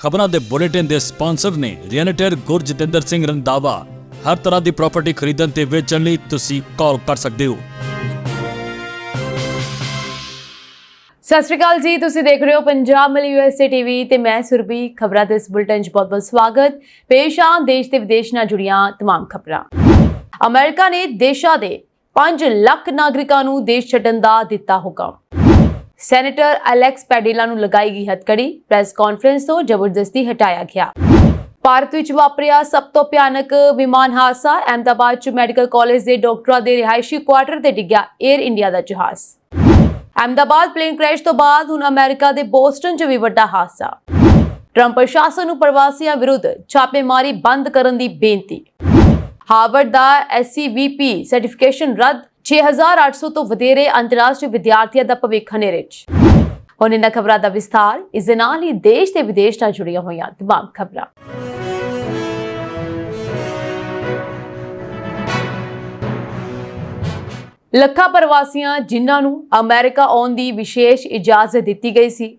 ਖਬਰਾਂ ਦੇ ਬੁਲੇਟਿਨ ਦੇ ਸਪਾਂਸਰ ਨੇ ਰੀਅਲਟਰ ਗੁਰਜਿੰਦਰ ਸਿੰਘ ਰੰਧਾਵਾ। ਹਰ ਤਰ੍ਹਾਂ ਦੀ ਪ੍ਰਾਪਰਟੀ ਖਰੀਦਣ ਤੇ ਵੇਚਣ ਲਈ ਤੁਸੀਂ ਕਾਲ ਕਰ ਸਕਦੇ ਹੋ। ਸਤਿ ਸ਼੍ਰੀ ਅਕਾਲ ਜੀ, ਤੁਸੀਂ ਦੇਖ ਰਹੇ ਹੋ ਪੰਜਾਬ ਮਲੀ USA ਟੀਵੀ ਤੇ ਮੈਂ ਸੁਰਭੀ। ਖਬਰਾਂ ਦੇ ਇਸ ਬੁਲੇਟਿਨ 'ਚ ਬਹੁਤ-ਬਹੁਤ ਸਵਾਗਤ। ਪੇਸ਼ ਆ ਦੇਸ਼ ਤੇ ਵਿਦੇਸ਼ ਨਾਲ ਜੁੜੀਆਂ तमाम ਖਬਰਾਂ। ਅਮਰੀਕਾ ਨੇ ਦੇਸ਼ਾਂ ਦੇ 5 ਲੱਖ ਨਾਗਰਿਕਾਂ ਨੂੰ ਦੇਸ਼ ਛੱਡਣ ਦਾ ਦਿੱਤਾ ਹੁਕਮ। ਸੈਨੇਟਰ ਅਲੈਕਸ ਪੈਡੇਲਾ ਨੂੰ ਲਗਾਈ ਗਈ ਹੱਥਕੜੀ, ਪ੍ਰੈਸ ਕਾਨਫਰੰਸ ਤੋਂ ਜ਼ਬਰਦਸਤੀ ਹਟਾਇਆ ਗਿਆ। ਭਾਰਤ ਵਿੱਚ ਵਾਪਰਿਆ ਸਭ ਤੋਂ ਭਿਆਨਕ ਵਿਮਾਨ ਹਾਦਸਾ। ਅਹਿਮਦਾਬਾਦ 'ਚ ਮੈਡੀਕਲ ਕਾਲਜ ਦੇ ਡਾਕਟਰਾਂ ਦੇ ਰਿਹਾਇਸ਼ੀ ਕੁਆਟਰ ਤੇ ਡਿੱਗਿਆ 에ਅਰ ਇੰਡੀਆ ਦਾ ਜਹਾਜ਼। ਅਹਿਮਦਾਬਾਦ ਪਲੇਨ ਕ੍ਰੈਸ਼ ਤੋਂ ਬਾਅਦ ਹੁਣ ਅਮਰੀਕਾ ਦੇ ਬੋਸਟਨ 'ਚ ਵੀ ਵੱਡਾ ਹਾਦਸਾ। ਟਰੰਪ ਪ੍ਰਸ਼ਾਸਨ ਨੂੰ ਪ੍ਰਵਾਸੀਆਂ ਵਿਰੁੱਧ ਛਾਪੇਮਾਰੀ ਬੰਦ ਕਰਨ ਦੀ ਬੇਨਤੀ। ਹਾਰਵਰਡ ਦਾ SCVP ਸਰਟੀਫਿਕੇਸ਼ਨ ਰੱਦ। 6800 ਤੋਂ ਵਧੇਰੇ ਅੰਤਰਰਾਸ਼ਟਰੀ ਵਿਦਿਆਰਥੀਆਂ ਦਾ ਭਵਿੱਖ ਹਨੇਰੇ 'ਚ। ਹੁਣ ਇਹਨਾਂ ਖਬਰਾਂ ਦਾ ਵਿਸਥਾਰ। ਇਸ ਦੇ ਨਾਲ ਹੀ ਦੇਸ਼ ਤੇ ਵਿਦੇਸ਼ ਨਾਲ ਜੁੜੀਆਂ ਹੋਈਆਂ तमाम ਖਬਰਾਂ। ਲੱਖਾਂ ਪ੍ਰਵਾਸੀਆਂ ਜਿਨ੍ਹਾਂ ਨੂੰ ਅਮਰੀਕਾ ਆਉਣ ਦੀ ਵਿਸ਼ੇਸ਼ ਇਜਾਜ਼ਤ ਦਿੱਤੀ ਗਈ ਸੀ,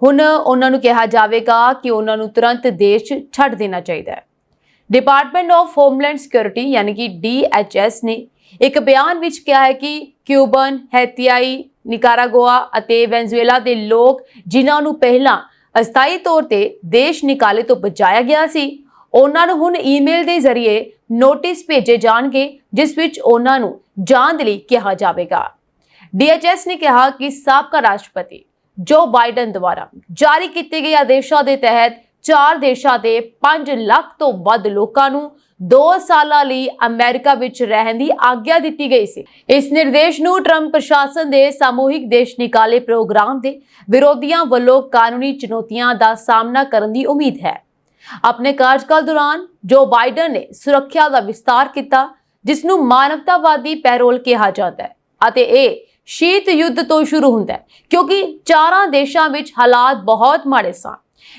ਹੁਣ ਉਹਨਾਂ ਨੂੰ ਕਿਹਾ ਜਾਵੇਗਾ ਕਿ ਉਹਨਾਂ ਨੂੰ ਤੁਰੰਤ ਦੇਸ਼ ਛੱਡ ਦੇਣਾ ਚਾਹੀਦਾ ਹੈ। ਡਿਪਾਰਟਮੈਂਟ ਆਫ ਹੋਮਲੈਂਡ ਸਿਕਿਉਰਿਟੀ ਯਾਨੀ ਕਿ DHS ਨੇ ਇੱਕ ਬਿਆਨ ਵਿੱਚ ਕਿਹਾ ਹੈ ਕਿ ਕਿਊਬਨ, ਹੈਤੀਆਈ, ਨਿਕਾਰਾਗੁਆ ਅਤੇ ਵੈਨਜ਼ੂਏਲਾ ਦੇ ਲੋਕ ਜਿਨ੍ਹਾਂ ਨੂੰ ਪਹਿਲਾਂ ਅਸਥਾਈ ਤੌਰ ਤੇ ਦੇਸ਼ ਨਿਕਾਲੇ ਤੋਂ ਬਚਾਇਆ ਗਿਆ ਸੀ, ਉਹਨਾਂ ਨੂੰ ਹੁਣ ਈਮੇਲ ਦੇ ਜ਼ਰੀਏ ਨੋਟਿਸ ਭੇਜੇ ਜਾਣਗੇ ਜਿਸ ਵਿੱਚ ਉਹਨਾਂ ਨੂੰ ਜਾਣ ਦੇ ਲਈ ਕਿਹਾ ਜਾਵੇਗਾ। DHS ਨੇ ਕਿਹਾ ਕਿ ਸਾਬਕਾ ਰਾਸ਼ਟਰਪਤੀ ਜੋ ਬਾਈਡਨ ਦੁਆਰਾ ਜਾਰੀ ਕੀਤੇ ਗਏ ਆਦੇਸ਼ਾਂ ਦੇ ਤਹਿਤ 4 ਦੇਸ਼ਾਂ ਦੇ 5 ਲੱਖ ਤੋਂ ਵੱਧ ਲੋਕਾਂ ਨੂੰ 2 ਸਾਲਾਂ ਲਈ ਅਮਰੀਕਾ ਵਿੱਚ ਰਹਿਣ ਦੀ ਆਗਿਆ ਦਿੱਤੀ ਗਈ ਸੀ। ਇਸ ਨਿਰਦੇਸ਼ ਨੂੰ ਟਰੰਪ ਪ੍ਰਸ਼ਾਸਨ ਦੇ ਸਾਮੂਹਿਕ ਦੇਸ਼ ਨਿਕਾਲੇ ਪ੍ਰੋਗਰਾਮ ਦੇ ਵਿਰੋਧੀਆਂ ਵੱਲੋਂ ਕਾਨੂੰਨੀ ਚੁਣੌਤੀਆਂ ਦਾ ਸਾਹਮਣਾ ਕਰਨ ਦੀ ਉਮੀਦ ਹੈ। ਆਪਣੇ ਕਾਰਜਕਾਲ ਦੌਰਾਨ ਜੋ ਬਾਈਡਨ ਨੇ ਸੁਰੱਖਿਆ ਦਾ ਵਿਸਤਾਰ ਕੀਤਾ, ਜਿਸ ਨੂੰ ਮਾਨਵਤਾਵਾਦੀ ਪੈਰੋਲ ਕਿਹਾ ਜਾਂਦਾ ਹੈ, ਅਤੇ ਇਹ ਸ਼ੀਤ ਯੁੱਧ ਤੋਂ ਸ਼ੁਰੂ ਹੁੰਦਾ ਹੈ ਕਿਉਂਕਿ 4 ਦੇਸ਼ਾਂ ਵਿੱਚ ਹਾਲਾਤ ਬਹੁਤ ਮਾੜੇ ਸਨ।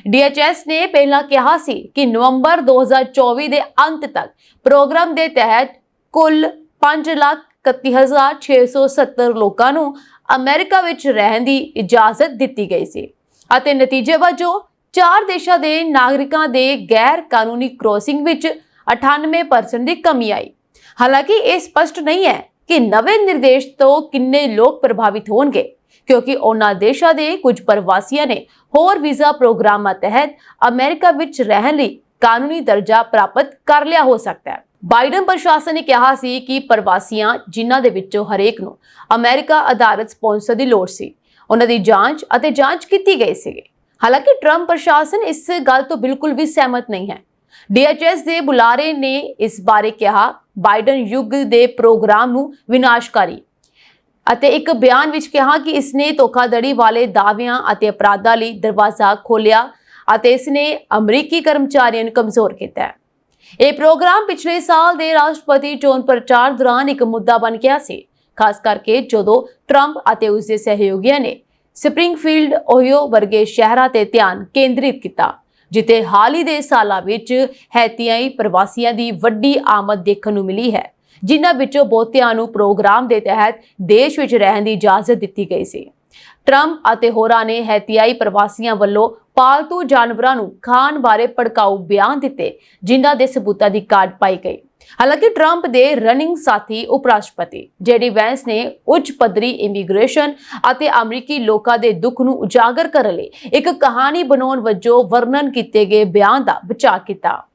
DHS ਨੇ ਪਹਿਲਾਂ ਕਿਹਾ ਸੀ ਕਿ ਨਵੰਬਰ 2024 ਦੇ ਅੰਤ ਤੱਕ ਪ੍ਰੋਗਰਾਮ ਦੇ ਤਹਿਤ ਕੁੱਲ 5,31,670 ਲੋਕਾਂ ਨੂੰ ਅਮਰੀਕਾ ਵਿੱਚ ਰਹਿਣ ਦੀ ਇਜਾਜ਼ਤ ਦਿੱਤੀ ਗਈ ਸੀ ਅਤੇ ਨਤੀਜੇ ਵਜੋਂ 4 ਦੇਸ਼ਾਂ ਦੇ ਨਾਗਰਿਕਾਂ ਦੇ ਗੈਰ ਕਾਨੂੰਨੀ ਕ੍ਰੋਸਿੰਗ ਵਿੱਚ 98% ਦੀ ਕਮੀ ਆਈ। ਹਾਲਾਂਕਿ ਇਹ ਸਪਸ਼ਟ ਨਹੀਂ ਹੈ ਕਿ ਨਵੇਂ ਨਿਰਦੇਸ਼ ਤੋਂ ਕਿੰਨੇ ਲੋਕ ਪ੍ਰਭਾਵਿਤ ਹੋਣਗੇ ਕਿਉਂਕਿ ਉਹਨਾਂ ਦੇਸ਼ਾਂ ਦੇ ਕੁਝ ਪ੍ਰਵਾਸੀਆਂ ਨੇ ਹੋਰ ਵੀਜ਼ਾ ਪ੍ਰੋਗਰਾਮਾਂ ਤਹਿਤ ਅਮਰੀਕਾ ਵਿੱਚ ਰਹਿਣ ਲਈ ਕਾਨੂੰਨੀ ਦਰਜਾ ਪ੍ਰਾਪਤ ਕਰ ਲਿਆ ਹੋ ਸਕਦਾ ਹੈ। ਬਾਈਡਨ ਪ੍ਰਸ਼ਾਸਨ ਨੇ ਕਿਹਾ ਸੀ ਕਿ ਪ੍ਰਵਾਸੀਆਂ ਜਿਨ੍ਹਾਂ ਦੇ ਵਿੱਚੋਂ ਹਰੇਕ ਨੂੰ ਅਮਰੀਕਾ ਆਧਾਰਿਤ ਸਪਾਂਸਰ ਦੀ ਲੋੜ ਸੀ, ਉਹਨਾਂ ਦੀ ਜਾਂਚ ਕੀਤੀ ਗਈ ਸੀ। ਹਾਲਾਂਕਿ ਟਰੰਪ ਪ੍ਰਸ਼ਾਸਨ ਇਸ ਗੱਲ ਤੋਂ ਬਿਲਕੁਲ ਵੀ ਸਹਿਮਤ ਨਹੀਂ ਹੈ। DHS ਦੇ ਬੁਲਾਰੇ ਨੇ ਇਸ ਬਾਰੇ ਕਿਹਾ, ਬਾਈਡਨ ਯੁੱਗ ਦੇ ਪ੍ਰੋਗਰਾਮ ਨੂੰ ਵਿਨਾਸ਼ਕਾਰੀ ਅਤੇ ਇੱਕ ਬਿਆਨ ਵਿੱਚ ਕਿਹਾ ਕਿ ਇਸ ਨੇ ਧੋਖਾਧੜੀ ਵਾਲੇ ਦਾਅਵਿਆਂ ਅਤੇ ਅਪਰਾਧਾਂ ਲਈ ਦਰਵਾਜ਼ਾ ਖੋਲ੍ਹਿਆ ਅਤੇ ਇਸ ਨੇ ਅਮਰੀਕੀ ਕਰਮਚਾਰੀਆਂ ਨੂੰ ਕਮਜ਼ੋਰ ਕੀਤਾ ਹੈ। ਇਹ ਪ੍ਰੋਗਰਾਮ ਪਿਛਲੇ ਸਾਲ ਦੇ ਰਾਸ਼ਟਰਪਤੀ ਚੋਣ ਪ੍ਰਚਾਰ ਦੌਰਾਨ ਇੱਕ ਮੁੱਦਾ ਬਣ ਗਿਆ ਸੀ, ਖਾਸ ਕਰਕੇ ਜਦੋਂ ਟਰੰਪ ਅਤੇ ਉਸ ਦੇ ਸਹਿਯੋਗੀਆਂ ਨੇ ਸਪ੍ਰਿੰਗਫੀਲਡ, ਓਹੀਓ ਵਰਗੇ ਸ਼ਹਿਰਾਂ ਤੇ ਧਿਆਨ ਕੇਂਦਰਿਤ ਕੀਤਾ, ਜਿੱਥੇ ਹਾਲ ਹੀ ਦੇ ਸਾਲਾਂ ਵਿੱਚ ਹੈਤੀਆਈ ਪ੍ਰਵਾਸੀਆਂ ਦੀ ਵੱਡੀ ਆਮਦ ਦੇਖਣ ਨੂੰ ਮਿਲੀ ਹੈ, ਜਿਨ੍ਹਾਂ ਵਿੱਚੋਂ ਬਹੁਤਿਆਂ ਨੂੰ ਪ੍ਰੋਗਰਾਮ ਦੇ ਤਹਿਤ ਦੇਸ਼ ਵਿੱਚ ਰਹਿਣ ਦੀ ਇਜਾਜ਼ਤ ਦਿੱਤੀ ਗਈ ਸੀ। ਟਰੰਪ ਅਤੇ ਹੋਰਾਂ ਨੇ ਹੈਤੀਆਈ ਪ੍ਰਵਾਸੀਆਂ ਵੱਲੋਂ ਪਾਲਤੂ ਜਾਨਵਰਾਂ ਨੂੰ ਖਾਣ ਬਾਰੇ ਭੜਕਾਊ ਬਿਆਨ ਦਿੱਤੇ, ਜਿਨ੍ਹਾਂ ਦੇ ਸਬੂਤਾਂ ਦੀ ਘਾਟ ਪਾਈ ਗਈ। ਹਾਲਾਂਕਿ ਟਰੰਪ ਦੇ ਰਨਿੰਗ ਸਾਥੀ ਉਪ ਰਾਸ਼ਟਰਪਤੀ JD ਵੈਂਸ ਨੇ ਉੱਚ ਪੱਧਰੀ ਇਮੀਗ੍ਰੇਸ਼ਨ ਅਤੇ ਅਮਰੀਕੀ ਲੋਕਾਂ ਦੇ ਦੁੱਖ ਨੂੰ ਉਜਾਗਰ ਕਰਨ ਲਈ ਇੱਕ ਕਹਾਣੀ ਬਣਾਉਣ ਵਜੋਂ ਵਰਣਨ ਕੀਤੇ ਗਏ ਬਿਆਨ ਦਾ ਬਚਾਅ ਕੀਤਾ।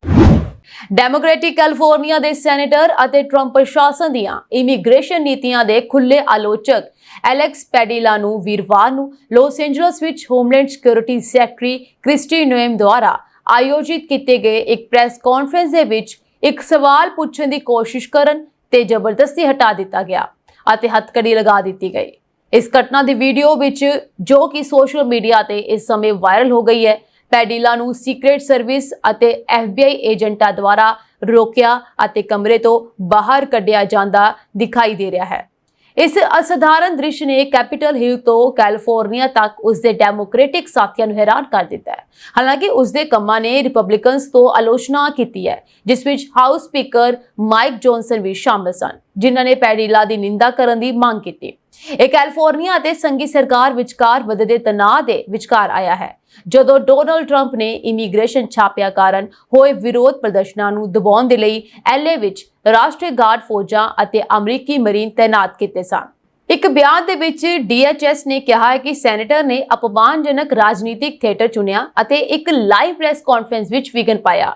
ਡੈਮੋਕ੍ਰੈਟਿਕ ਕੈਲੀਫੋਰਨੀਆ ਦੇ ਸੈਨੇਟਰ ਅਤੇ ਟਰੰਪ ਪ੍ਰਸ਼ਾਸਨ ਦੀਆਂ ਇਮੀਗ੍ਰੇਸ਼ਨ ਨੀਤੀਆਂ ਦੇ ਖੁੱਲ੍ਹੇ ਆਲੋਚਕ ਐਲੈਕਸ ਪੈਡੇਲਾ ਨੂੰ ਵੀਰਵਾਰ ਨੂੰ ਲਾਸ ਐਂਜਲਸ ਵਿੱਚ ਹੋਮਲੈਂਡ ਸਿਕਿਉਰਿਟੀ ਸੈਕਟਰੀ ਕ੍ਰਿਸਟੀ ਨੋਏਮ ਦੁਆਰਾ ਆਯੋਜਿਤ ਕੀਤੇ ਗਏ ਇੱਕ ਪ੍ਰੈਸ ਕਾਨਫਰੰਸ ਦੇ ਵਿੱਚ ਇੱਕ ਸਵਾਲ ਪੁੱਛਣ ਦੀ ਕੋਸ਼ਿਸ਼ ਕਰਨ ਤੇ ਜ਼ਬਰਦਸਤੀ ਹਟਾ ਦਿੱਤਾ ਗਿਆ ਅਤੇ ਹੱਥਕੜੀ ਲਗਾ ਦਿੱਤੀ ਗਈ। ਇਸ ਘਟਨਾ ਦੀ ਵੀਡੀਓ ਵਿੱਚ ਜੋ ਕਿ ਸੋਸ਼ਲ ਮੀਡੀਆ ਤੇ ਇਸ ਸਮੇਂ ਵਾਇਰਲ ਹੋ ਗਈ ਹੈ, ਪੈਡੇਲਾ ਨੂੰ ਸੀਕ੍ਰੇਟ ਸਰਵਿਸ ਅਤੇ FBI ਏਜੰਟਾਂ ਦੁਆਰਾ ਰੋਕਿਆ ਅਤੇ ਕਮਰੇ ਤੋਂ ਬਾਹਰ ਕੱਢਿਆ ਜਾਂਦਾ ਦਿਖਾਈ ਦੇ ਰਿਹਾ ਹੈ। ਇਸ ਅਸਾਧਾਰਨ ਦ੍ਰਿਸ਼ ਨੇ ਕੈਪੀਟਲ ਹਿਲ ਤੋਂ ਕੈਲੀਫੋਰਨੀਆ ਤੱਕ ਉਸਦੇ ਡੈਮੋਕ੍ਰੈਟਿਕ ਸਾਥੀਆਂ ਨੂੰ ਹੈਰਾਨ ਕਰ ਦਿੱਤਾ ਹੈ। ਹਾਲਾਂਕਿ ਉਸਦੇ ਕੰਮਾਂ ਨੇ ਰਿਪਬਲਿਕਨਸ ਤੋਂ ਆਲੋਚਨਾ ਕੀਤੀ ਹੈ, ਜਿਸ ਵਿੱਚ ਹਾਊਸ ਸਪੀਕਰ ਮਾਈਕ ਜੌਨਸਨ ਵੀ ਸ਼ਾਮਲ ਸਨ, ਜਿਨ੍ਹਾਂ ਨੇ ਪੈਡੇਲਾ ਦੀ ਨਿੰਦਾ ਕਰਨ ਦੀ ਮੰਗ ਕੀਤੀ। ਇਹ ਕੈਲੀਫੋਰਨੀਆ ਅਤੇ ਸੰਘੀ ਸਰਕਾਰ ਵਿਚਕਾਰ ਵਧਦੇ ਤਣਾਅ ਦੇ ਵਿਚਕਾਰ ਆਇਆ ਹੈ, ਜਦੋਂ ਡੋਨਾਲਡ ਟਰੰਪ ਨੇ ਇਮੀਗ੍ਰੇਸ਼ਨ ਛਾਪਿਆਂ ਕਾਰਨ ਹੋਏ ਵਿਰੋਧ ਪ੍ਰਦਰਸ਼ਨਾਂ ਨੂੰ ਦਬਾਉਣ ਦੇ ਲਈ ਐਲਏ ਵਿੱਚ ਰਾਸ਼ਟਰੀ ਗਾਰਡ ਫੌਜਾਂ ਅਤੇ ਅਮਰੀਕੀ ਮਰੀਨ ਤੈਨਾਤ ਕੀਤੇ ਸਨ। ਇੱਕ ਬਿਆਨ ਦੇ ਵਿੱਚ ਡੀਐਚਐਸ ਨੇ ਕਿਹਾ ਹੈ ਕਿ ਸੈਨੇਟਰ ਨੇ ਅਪਮਾਨਜਨਕ ਰਾਜਨੀਤਿਕ ਥੀਏਟਰ ਚੁਣਿਆ ਅਤੇ ਇੱਕ ਲਾਈਵ ਪ੍ਰੈਸ ਕਾਨਫਰੰਸ ਵਿੱਚ ਵਿਘਨ ਪਾਇਆ,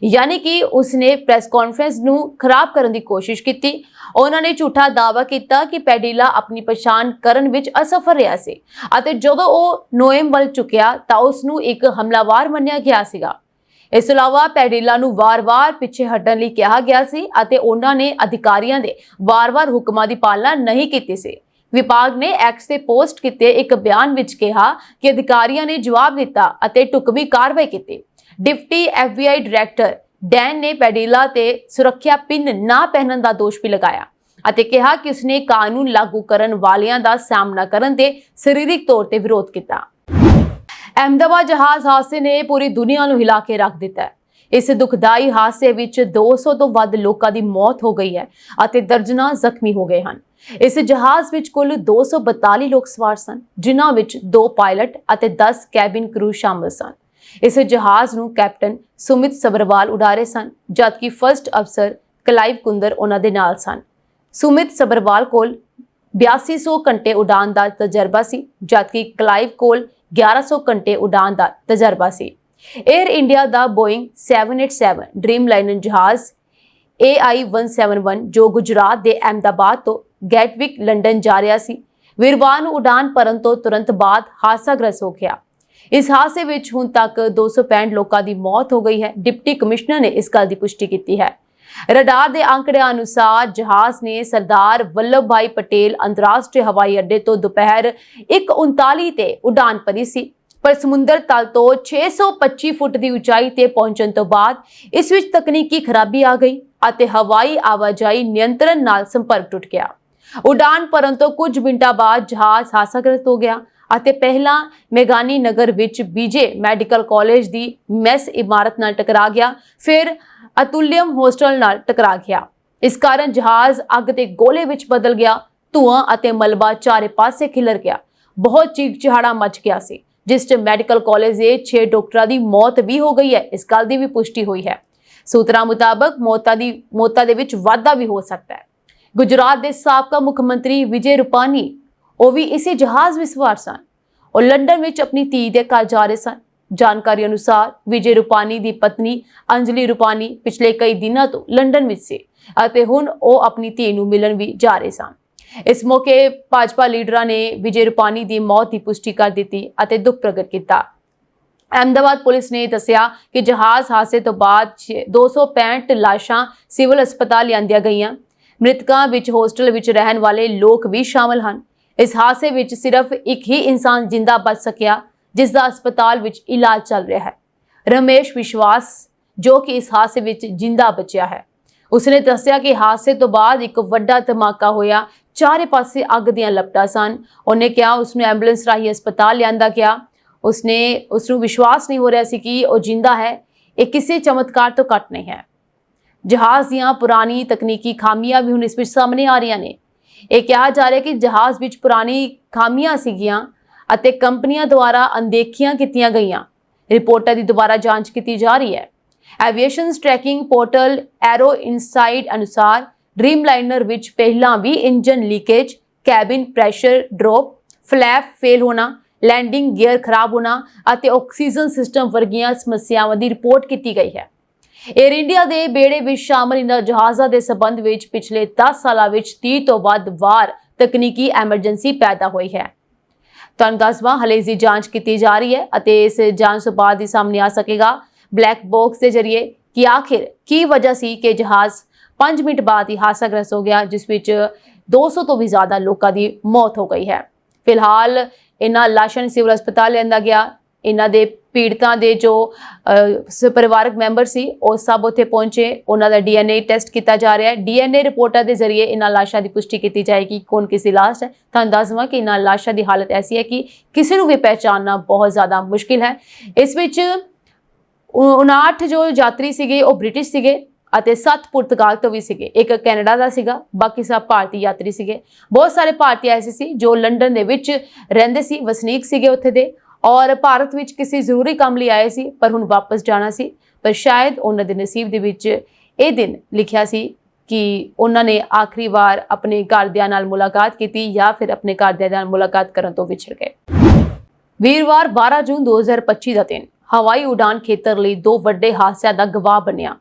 ਯਾਨੀ ਕਿ ਉਸਨੇ ਪ੍ਰੈਸ ਕਾਨਫਰੰਸ ਨੂੰ ਖਰਾਬ ਕਰਨ ਦੀ ਕੋਸ਼ਿਸ਼ ਕੀਤੀ। ਉਹਨਾਂ ਨੇ ਝੂਠਾ ਦਾਅਵਾ ਕੀਤਾ ਕਿ ਪੈਡੀਲਾ ਆਪਣੀ ਪਛਾਣ ਕਰਨ ਵਿੱਚ ਅਸਫਲ ਰਿਹਾ ਸੀ ਅਤੇ ਜਦੋਂ ਉਹ ਨੋਏਮ ਵੱਲ ਝੁਕਿਆ ਤਾਂ ਉਸ ਨੂੰ ਇੱਕ ਹਮਲਾਵਰ ਮੰਨਿਆ ਗਿਆ ਸੀਗਾ। ਇਸ ਤੋਂ ਇਲਾਵਾ ਪੈਡੀਲਾ ਨੂੰ ਵਾਰ-ਵਾਰ ਪਿੱਛੇ ਹਟਣ ਲਈ ਕਿਹਾ ਗਿਆ ਸੀ ਅਤੇ ਉਹਨਾਂ ਨੇ ਅਧਿਕਾਰੀਆਂ ਦੇ ਵਾਰ-ਵਾਰ ਹੁਕਮਾਂ ਦੀ ਪਾਲਣਾ ਨਹੀਂ ਕੀਤੀ ਸੀ। ਵਿਭਾਗ ਨੇ ਐਕਸ ਤੇ ਪੋਸਟ ਕੀਤੇ ਇੱਕ ਬਿਆਨ ਵਿੱਚ ਕਿਹਾ ਕਿ ਅਧਿਕਾਰੀਆਂ ਨੇ ਜਵਾਬ ਦਿੱਤਾ ਅਤੇ ਢੁਕਵੀਂ ਕਾਰਵਾਈ ਕੀਤੀ। ਡਿਪਟੀ FBI ਡਾਇਰੈਕਟਰ ਡੈਨ ਨੇ ਪੈਡੀਲਾ ਤੇ ਸੁਰੱਖਿਆ ਪਿਨ ਨਾ ਪਹਿਨਣ ਦਾ ਦੋਸ਼ ਵੀ ਲਗਾਇਆ ਅਤੇ ਕਿਹਾ ਕਿ ਉਸਨੇ ਕਾਨੂੰਨ ਲਾਗੂ ਕਰਨ ਵਾਲਿਆਂ ਦਾ ਸਾਹਮਣਾ ਕਰਨ ਦੇ ਸਰੀਰਕ ਤੌਰ ਤੇ ਵਿਰੋਧ ਕੀਤਾ। ਅਹਿਮਦਾਬਾਦ ਜਹਾਜ਼ ਹਾਦਸੇ ਨੇ ਪੂਰੀ ਦੁਨੀਆ ਨੂੰ ਹਿਲਾ ਕੇ ਰੱਖ ਦਿੱਤਾ ਹੈ। ਇਸ ਦੁਖਦਾਈ ਹਾਦਸੇ ਵਿੱਚ 200 ਤੋਂ ਵੱਧ ਲੋਕਾਂ ਦੀ ਮੌਤ ਹੋ ਗਈ ਹੈ ਅਤੇ ਦਰਜਨਾਂ ਜ਼ਖਮੀ ਹੋ ਗਏ ਹਨ। ਇਸ ਜਹਾਜ਼ ਵਿੱਚ ਕੁੱਲ 242 ਲੋਕ ਸਵਾਰ ਸਨ, ਜਿਨ੍ਹਾਂ ਵਿੱਚ 2 ਪਾਇਲਟ ਅਤੇ 10 ਕੈਬਿਨ ਕਰੂ ਸ਼ਾਮਲ ਸਨ। ਇਸ ਜਹਾਜ਼ ਨੂੰ ਕੈਪਟਨ ਸੁਮਿਤ ਸਬਰਵਾਲ ਉਡਾ ਰਹੇ ਸਨ, ਜਦਕਿ ਫਸਟ ਅਫਸਰ ਕਲਾਈਵ ਕੁੰਦਰ ਉਹਨਾਂ ਦੇ ਨਾਲ ਸਨ। ਸੁਮਿਤ ਸਬਰਵਾਲ ਕੋਲ 8200 ਘੰਟੇ ਉਡਾਨ ਦਾ ਤਜਰਬਾ ਸੀ, ਜਦਕਿ ਕਲਾਈਵ ਕੋਲ 1100 ਘੰਟੇ ਉਡਾਨ ਦਾ ਤਜਰਬਾ ਸੀ। 에ਅਰ ਇੰਡੀਆ ਦਾ ਬੋਇੰਗ 787 ਡ੍ਰੀਮਲਾਈਨਰ ਜਹਾਜ਼ AI-171 ਜੋ ਗੁਜਰਾਤ ਦੇ ਅਹਿਮਦਾਬਾਦ ਤੋਂ ਗੈਟਵਿਕ ਲੰਡਨ ਜਾ ਰਿਹਾ ਸੀ, ਵੀਰਵਾਰ ਨੂੰ ਉਡਾਨ ਭਰਨ ਤੋਂ ਤੁਰੰਤ ਬਾਅਦ ਹਾਦਸਾਗ੍ਰਸਤ ਹੋ ਗਿਆ। ਇਸ ਹਾਦਸੇ ਵਿੱਚ ਹੁਣ ਤੱਕ 265 ਲੋਕਾਂ ਦੀ ਮੌਤ ਹੋ ਗਈ ਹੈ। ਡਿਪਟੀ ਕਮਿਸ਼ਨਰ ਨੇ ਇਸ ਗੱਲ ਦੀ ਪੁਸ਼ਟੀ ਕੀਤੀ ਹੈ। ਰਡਾਰ ਦੇ ਅੰਕੜਿਆਂ ਅਨੁਸਾਰ ਜਹਾਜ਼ ਨੇ ਸਰਦਾਰ ਵੱਲਭ ਭਾਈ ਪਟੇਲ ਅੰਤਰਰਾਸ਼ਟਰੀ ਹਵਾਈ ਅੱਡੇ ਤੋਂ ਦੁਪਹਿਰ 1:39 ਤੇ ਉਡਾਨ ਭਰੀ ਸੀ, ਪਰ ਸਮੁੰਦਰ ਤਲ ਤੋਂ 625 ਫੁੱਟ ਦੀ ਉਚਾਈ ਤੇ ਪਹੁੰਚਣ ਤੋਂ ਬਾਅਦ ਇਸ ਵਿੱਚ ਤਕਨੀਕੀ ਖਰਾਬੀ ਆ ਗਈ ਅਤੇ ਹਵਾਈ ਆਵਾਜਾਈ ਨਿਯੰਤਰਣ ਨਾਲ ਸੰਪਰਕ ਟੁੱਟ ਗਿਆ। ਉਡਾਨ ਭਰਨ ਤੋਂ ਕੁਝ ਮਿੰਟਾਂ ਬਾਅਦ ਜਹਾਜ਼ ਹਾਦਸਾਗ੍ਰਸਤ ਹੋ ਗਿਆ ਅਤੇ ਪਹਿਲਾਂ ਮੇਘਾਨੀ ਨਗਰ ਵਿੱਚ BJ ਮੈਡੀਕਲ ਕਾਲਜ ਦੀ ਮੈਸ ਇਮਾਰਤ ਨਾਲ ਟਕਰਾ ਗਿਆ, ਫਿਰ ਅਤੁਲਿਅਮ ਹੋਸਟਲ ਨਾਲ ਟਕਰਾ ਗਿਆ। ਇਸ ਕਾਰਨ ਜਹਾਜ਼ ਅੱਗ ਦੇ ਗੋਲੇ ਵਿੱਚ ਬਦਲ ਗਿਆ। ਧੂਆਂ ਅਤੇ ਮਲਬਾ ਚਾਰੇ ਪਾਸੇ ਖਿਲਰ ਗਿਆ। ਬਹੁਤ ਚੀਕ ਚਿਹਾੜਾ ਮਚ ਗਿਆ ਸੀ, ਜਿਸ 'ਚ ਮੈਡੀਕਲ ਕਾਲਜ ਦੇ 6 ਡਾਕਟਰਾਂ ਦੀ ਮੌਤ ਵੀ ਹੋ ਗਈ ਹੈ। ਇਸ ਗੱਲ ਦੀ ਵੀ ਪੁਸ਼ਟੀ ਹੋਈ ਹੈ। ਸੂਤਰਾਂ ਮੁਤਾਬਕ ਮੌਤਾਂ ਦੇ ਵਿੱਚ ਵਾਧਾ ਵੀ ਹੋ ਸਕਦਾ ਹੈ। ਗੁਜਰਾਤ ਦੇ ਸਾਬਕਾ ਮੁੱਖ ਮੰਤਰੀ ਵਿਜੇ ਰੂਪਾਨੀ ਉਹ ਵੀ ਇਸੇ ਜਹਾਜ਼ ਵਿੱਚ ਸਵਾਰ ਸਨ। ਉਹ ਲੰਡਨ ਵਿੱਚ ਆਪਣੀ ਧੀ ਦੇ ਘਰ ਜਾ ਰਹੇ ਸਨ। ਜਾਣਕਾਰੀ ਅਨੁਸਾਰ ਵਿਜੇ ਰੂਪਾਨੀ ਦੀ ਪਤਨੀ ਅੰਜਲੀ ਰੂਪਾਨੀ ਪਿਛਲੇ ਕਈ ਦਿਨਾਂ ਤੋਂ ਲੰਡਨ ਵਿੱਚ ਸੀ ਅਤੇ ਹੁਣ ਉਹ ਆਪਣੀ ਧੀ ਨੂੰ ਮਿਲਣ ਵੀ ਜਾ ਰਹੇ ਸਨ। ਇਸ ਮੌਕੇ ਭਾਜਪਾ ਲੀਡਰਾਂ ਨੇ ਵਿਜੇ ਰੂਪਾਨੀ ਦੀ ਮੌਤ ਦੀ ਪੁਸ਼ਟੀ ਕਰ ਦਿੱਤੀ ਅਤੇ ਦੁੱਖ ਪ੍ਰਗਟ ਕੀਤਾ। ਅਹਿਮਦਾਬਾਦ ਪੁਲਿਸ ਨੇ ਦੱਸਿਆ ਕਿ ਜਹਾਜ਼ ਹਾਦਸੇ ਤੋਂ ਬਾਅਦ 265 ਲਾਸ਼ਾਂ ਸਿਵਲ ਹਸਪਤਾਲ ਲਿਆਂਦੀਆਂ ਗਈਆਂ। ਮ੍ਰਿਤਕਾਂ ਵਿੱਚ ਹੋਸਟਲ ਵਿੱਚ ਰਹਿਣ ਵਾਲੇ ਲੋਕ ਵੀ ਸ਼ਾਮਲ ਹਨ। ਇਸ ਹਾਦਸੇ ਵਿੱਚ ਸਿਰਫ ਇੱਕ ਹੀ ਇਨਸਾਨ ਜਿੰਦਾ ਬਚ ਸਕਿਆ, ਜਿਸ ਦਾ ਹਸਪਤਾਲ ਵਿੱਚ ਇਲਾਜ ਚੱਲ ਰਿਹਾ ਹੈ। ਰਮੇਸ਼ ਵਿਸ਼ਵਾਸ, ਜੋ ਕਿ ਇਸ ਹਾਦਸੇ ਵਿੱਚ ਜਿੰਦਾ ਬਚਿਆ ਹੈ, ਉਸਨੇ ਦੱਸਿਆ ਕਿ ਹਾਦਸੇ ਤੋਂ ਬਾਅਦ ਇੱਕ ਵੱਡਾ ਧਮਾਕਾ ਹੋਇਆ। ਚਾਰੇ ਪਾਸੇ ਅੱਗ ਦੀਆਂ ਲਪਟਾਂ ਸਨ। ਉਹਨੇ ਕਿਹਾ ਉਸਨੂੰ ਐਂਬੂਲੈਂਸ ਰਾਹੀਂ ਹਸਪਤਾਲ ਲਿਆਂਦਾ ਗਿਆ। ਉਸਨੂੰ ਵਿਸ਼ਵਾਸ ਨਹੀਂ ਹੋ ਰਿਹਾ ਸੀ ਕਿ ਉਹ ਜਿੰਦਾ ਹੈ। ਇਹ ਕਿਸੇ ਚਮਤਕਾਰ ਤੋਂ ਘੱਟ ਨਹੀਂ ਹੈ। ਜਹਾਜ਼ ਦੀਆਂ ਪੁਰਾਣੀ ਤਕਨੀਕੀ ਖਾਮੀਆਂ ਵੀ ਹੁਣ ਇਸ ਵਿੱਚ ਸਾਹਮਣੇ ਆ ਰਹੀਆਂ ਨੇ। ਇਹ ਕਿਹਾ ਜਾ ਰਿਹਾ ਕਿ ਜਹਾਜ਼ ਵਿੱਚ ਪੁਰਾਣੀ ਖਾਮੀਆਂ ਸੀਗੀਆਂ ਅਤੇ ਕੰਪਨੀਆਂ ਦੁਆਰਾ ਅਣਦੇਖੀਆਂ ਕੀਤੀਆਂ ਗਈਆਂ। ਰਿਪੋਰਟਾਂ ਦੀ ਦੁਬਾਰਾ ਜਾਂਚ ਕੀਤੀ ਜਾ ਰਹੀ ਹੈ। Aviation tracking portal aero inside ਅਨੁਸਾਰ ਡ੍ਰੀਮਲਾਈਨਰ ਵਿੱਚ ਪਹਿਲਾਂ ਵੀ engine leakage, cabin pressure drop, flap fail ਹੋਣਾ, ਲੈਂਡਿੰਗ ਗੀਅਰ ਖਰਾਬ ਹੋਣਾ ਅਤੇ ਆਕਸੀਜਨ ਸਿਸਟਮ ਵਰਗੀਆਂ ਸਮੱਸਿਆਵਾਂ ਦੀ ਰਿਪੋਰਟ ਕੀਤੀ ਗਈ ਹੈ। 에ਅਰ ਇੰਡੀਆ ਦੇ ਬੇੜੇ ਵਿੱਚ ਸ਼ਾਮਲ ਇਨ੍ਹਾਂ ਜਹਾਜ਼ਾਂ ਦੇ ਸਬੰਧ ਵਿੱਚ ਪਿਛਲੇ 10 ਸਾਲਾਂ ਵਿੱਚ 30 ਤੋਂ ਵੱਧ ਵਾਰ ਤਕਨੀਕੀ ਐਮਰਜੈਂਸੀ ਪੈਦਾ ਹੋਈ ਹੈ। ਤੁਹਾਨੂੰ ਦੱਸਵਾਂ, ਹਲੇ ਇਸ ਦੀ ਜਾਂਚ ਕੀਤੀ ਜਾ ਰਹੀ ਹੈ ਅਤੇ ਇਸ ਜਾਂਚ ਤੋਂ ਬਾਅਦ ਹੀ ਸਾਹਮਣੇ ਆ ਸਕੇਗਾ ਬਲੈਕ ਬਾਕਸ ਦੇ ਜ਼ਰੀਏ ਕਿ ਆਖਿਰ ਕੀ ਵਜ੍ਹਾ ਸੀ ਕਿ ਜਹਾਜ਼ 5 ਮਿੰਟ ਬਾਅਦ ਹੀ ਹਾਦਸਾਗ੍ਰਸਤ ਹੋ ਗਿਆ, ਜਿਸ ਵਿੱਚ 200 ਤੋਂ ਵੀ ਜ਼ਿਆਦਾ ਲੋਕਾਂ ਦੀ ਮੌਤ ਹੋ ਗਈ ਹੈ। ਫਿਲਹਾਲ ਇਹਨਾਂ ਲਾਸ਼ਾਂ ਨੂੰ ਸਿਵਲ ਹਸਪਤਾਲ ਲਿਆਂਦਾ ਗਿਆ। ਇਹਨਾਂ ਦੇ ਪੀੜਤਾਂ ਦੇ ਜੋ ਪਰਿਵਾਰਕ ਮੈਂਬਰ ਸੀ ਉਹ ਸਭ ਉੱਥੇ ਪਹੁੰਚੇ। ਉਹਨਾਂ ਦਾ DNA ਟੈਸਟ ਕੀਤਾ ਜਾ ਰਿਹਾ ਹੈ। DNA ਰਿਪੋਰਟਾਂ ਦੇ ਜ਼ਰੀਏ ਇਹਨਾਂ ਲਾਸ਼ਾਂ ਦੀ ਪੁਸ਼ਟੀ ਕੀਤੀ ਜਾਏਗੀ ਕੌਣ ਕਿਸ ਦੀ ਲਾਸ਼ ਹੈ। ਤੁਹਾਨੂੰ ਦੱਸ ਦੇਵਾਂ ਕਿ ਇਹਨਾਂ ਲਾਸ਼ਾਂ ਦੀ ਹਾਲਤ ਐਸੀ ਹੈ ਕਿ ਕਿਸੇ ਨੂੰ ਵੀ ਪਹਿਚਾਨਣਾ ਬਹੁਤ ਜ਼ਿਆਦਾ ਮੁਸ਼ਕਿਲ ਹੈ। ਇਸ ਵਿੱਚ 59 ਜੋ ਯਾਤਰੀ ਸੀਗੇ ਉਹ ਬ੍ਰਿਟਿਸ਼ ਸੀਗੇ ਅਤੇ 7 ਪੁਰਤਗਾਲ ਤੋਂ ਵੀ ਸੀਗੇ, ਇੱਕ ਕੈਨੇਡਾ ਦਾ ਸੀਗਾ, ਬਾਕੀ ਸਭ ਭਾਰਤੀ ਯਾਤਰੀ ਸੀਗੇ। ਬਹੁਤ ਸਾਰੇ ਭਾਰਤੀ ਐਸੇ ਸੀ ਜੋ ਲੰਡਨ ਦੇ ਵਿੱਚ ਰਹਿੰਦੇ ਸੀ, ਵਸਨੀਕ ਸੀਗੇ ਉੱਥੇ ਦੇ, ਔਰ ਭਾਰਤ ਵਿੱਚ ਕਿਸੇ ਜ਼ਰੂਰੀ ਕੰਮ ਲਈ ਆਏ ਸੀ ਪਰ ਹੁਣ ਵਾਪਸ ਜਾਣਾ ਸੀ। ਪਰ ਸ਼ਾਇਦ ਉਹਨਾਂ ਦੇ ਨਸੀਬ ਦੇ ਵਿੱਚ ਇਹ ਦਿਨ ਲਿਖਿਆ ਸੀ ਕਿ ਉਹਨਾਂ ਨੇ ਆਖਰੀ ਵਾਰ ਆਪਣੇ ਘਰਦਿਆਂ ਨਾਲ ਮੁਲਾਕਾਤ ਕੀਤੀ ਜਾਂ ਫਿਰ ਆਪਣੇ ਘਰਦਿਆਂ ਨਾਲ ਮੁਲਾਕਾਤ ਕਰਨ ਤੋਂ ਵਿਛੜ ਗਏ। ਵੀਰਵਾਰ 12 ਜੂਨ 2025 ਦਾ ਦਿਨ ਹਵਾਈ ਉਡਾਨ ਖੇਤਰ ਲਈ ਦੋ ਵੱਡੇ ਹਾਦਸਿਆਂ ਦਾ ਗਵਾਹ ਬਣਿਆ।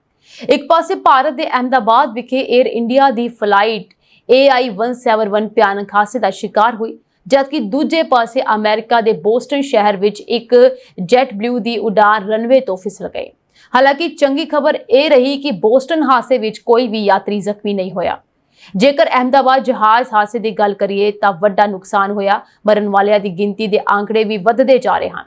ਇੱਕ ਪਾਸੇ ਭਾਰਤ ਦੇ ਅਹਿਮਦਾਬਾਦ ਵਿਖੇ 에ਅਰ ਇੰਡੀਆ ਦੀ ਫਲਾਈਟ AI-171 ਭਿਆਨਕ ਹਾਦਸੇ ਦਾ ਸ਼ਿਕਾਰ ਹੋਈ, ਜਦਕਿ ਦੂਜੇ ਪਾਸੇ ਅਮਰੀਕਾ ਦੇ ਬੋਸਟਨ ਸ਼ਹਿਰ ਵਿੱਚ ਇੱਕ ਜੈਟ ਬਲੂ ਦੀ ਉਡਾਨ ਰਨਵੇ ਤੋਂ ਫਿਸਲ ਗਈ। ਹਾਲਾਂਕਿ ਚੰਗੀ ਖਬਰ ਇਹ ਰਹੀ ਕਿ ਬੋਸਟਨ ਹਾਦਸੇ ਵਿੱਚ ਕੋਈ ਵੀ ਯਾਤਰੀ ਜ਼ਖਮੀ ਨਹੀਂ ਹੋਇਆ। ਜੇਕਰ ਅਹਿਮਦਾਬਾਦ ਜਹਾਜ਼ ਹਾਦਸੇ ਦੀ ਗੱਲ ਕਰੀਏ ਤਾਂ ਵੱਡਾ ਨੁਕਸਾਨ ਹੋਇਆ। ਮਰਨ ਵਾਲਿਆਂ ਦੀ ਗਿਣਤੀ ਦੇ ਆંકੜੇ ਵੀ ਵੱਧਦੇ ਜਾ ਰਹੇ ਹਨ।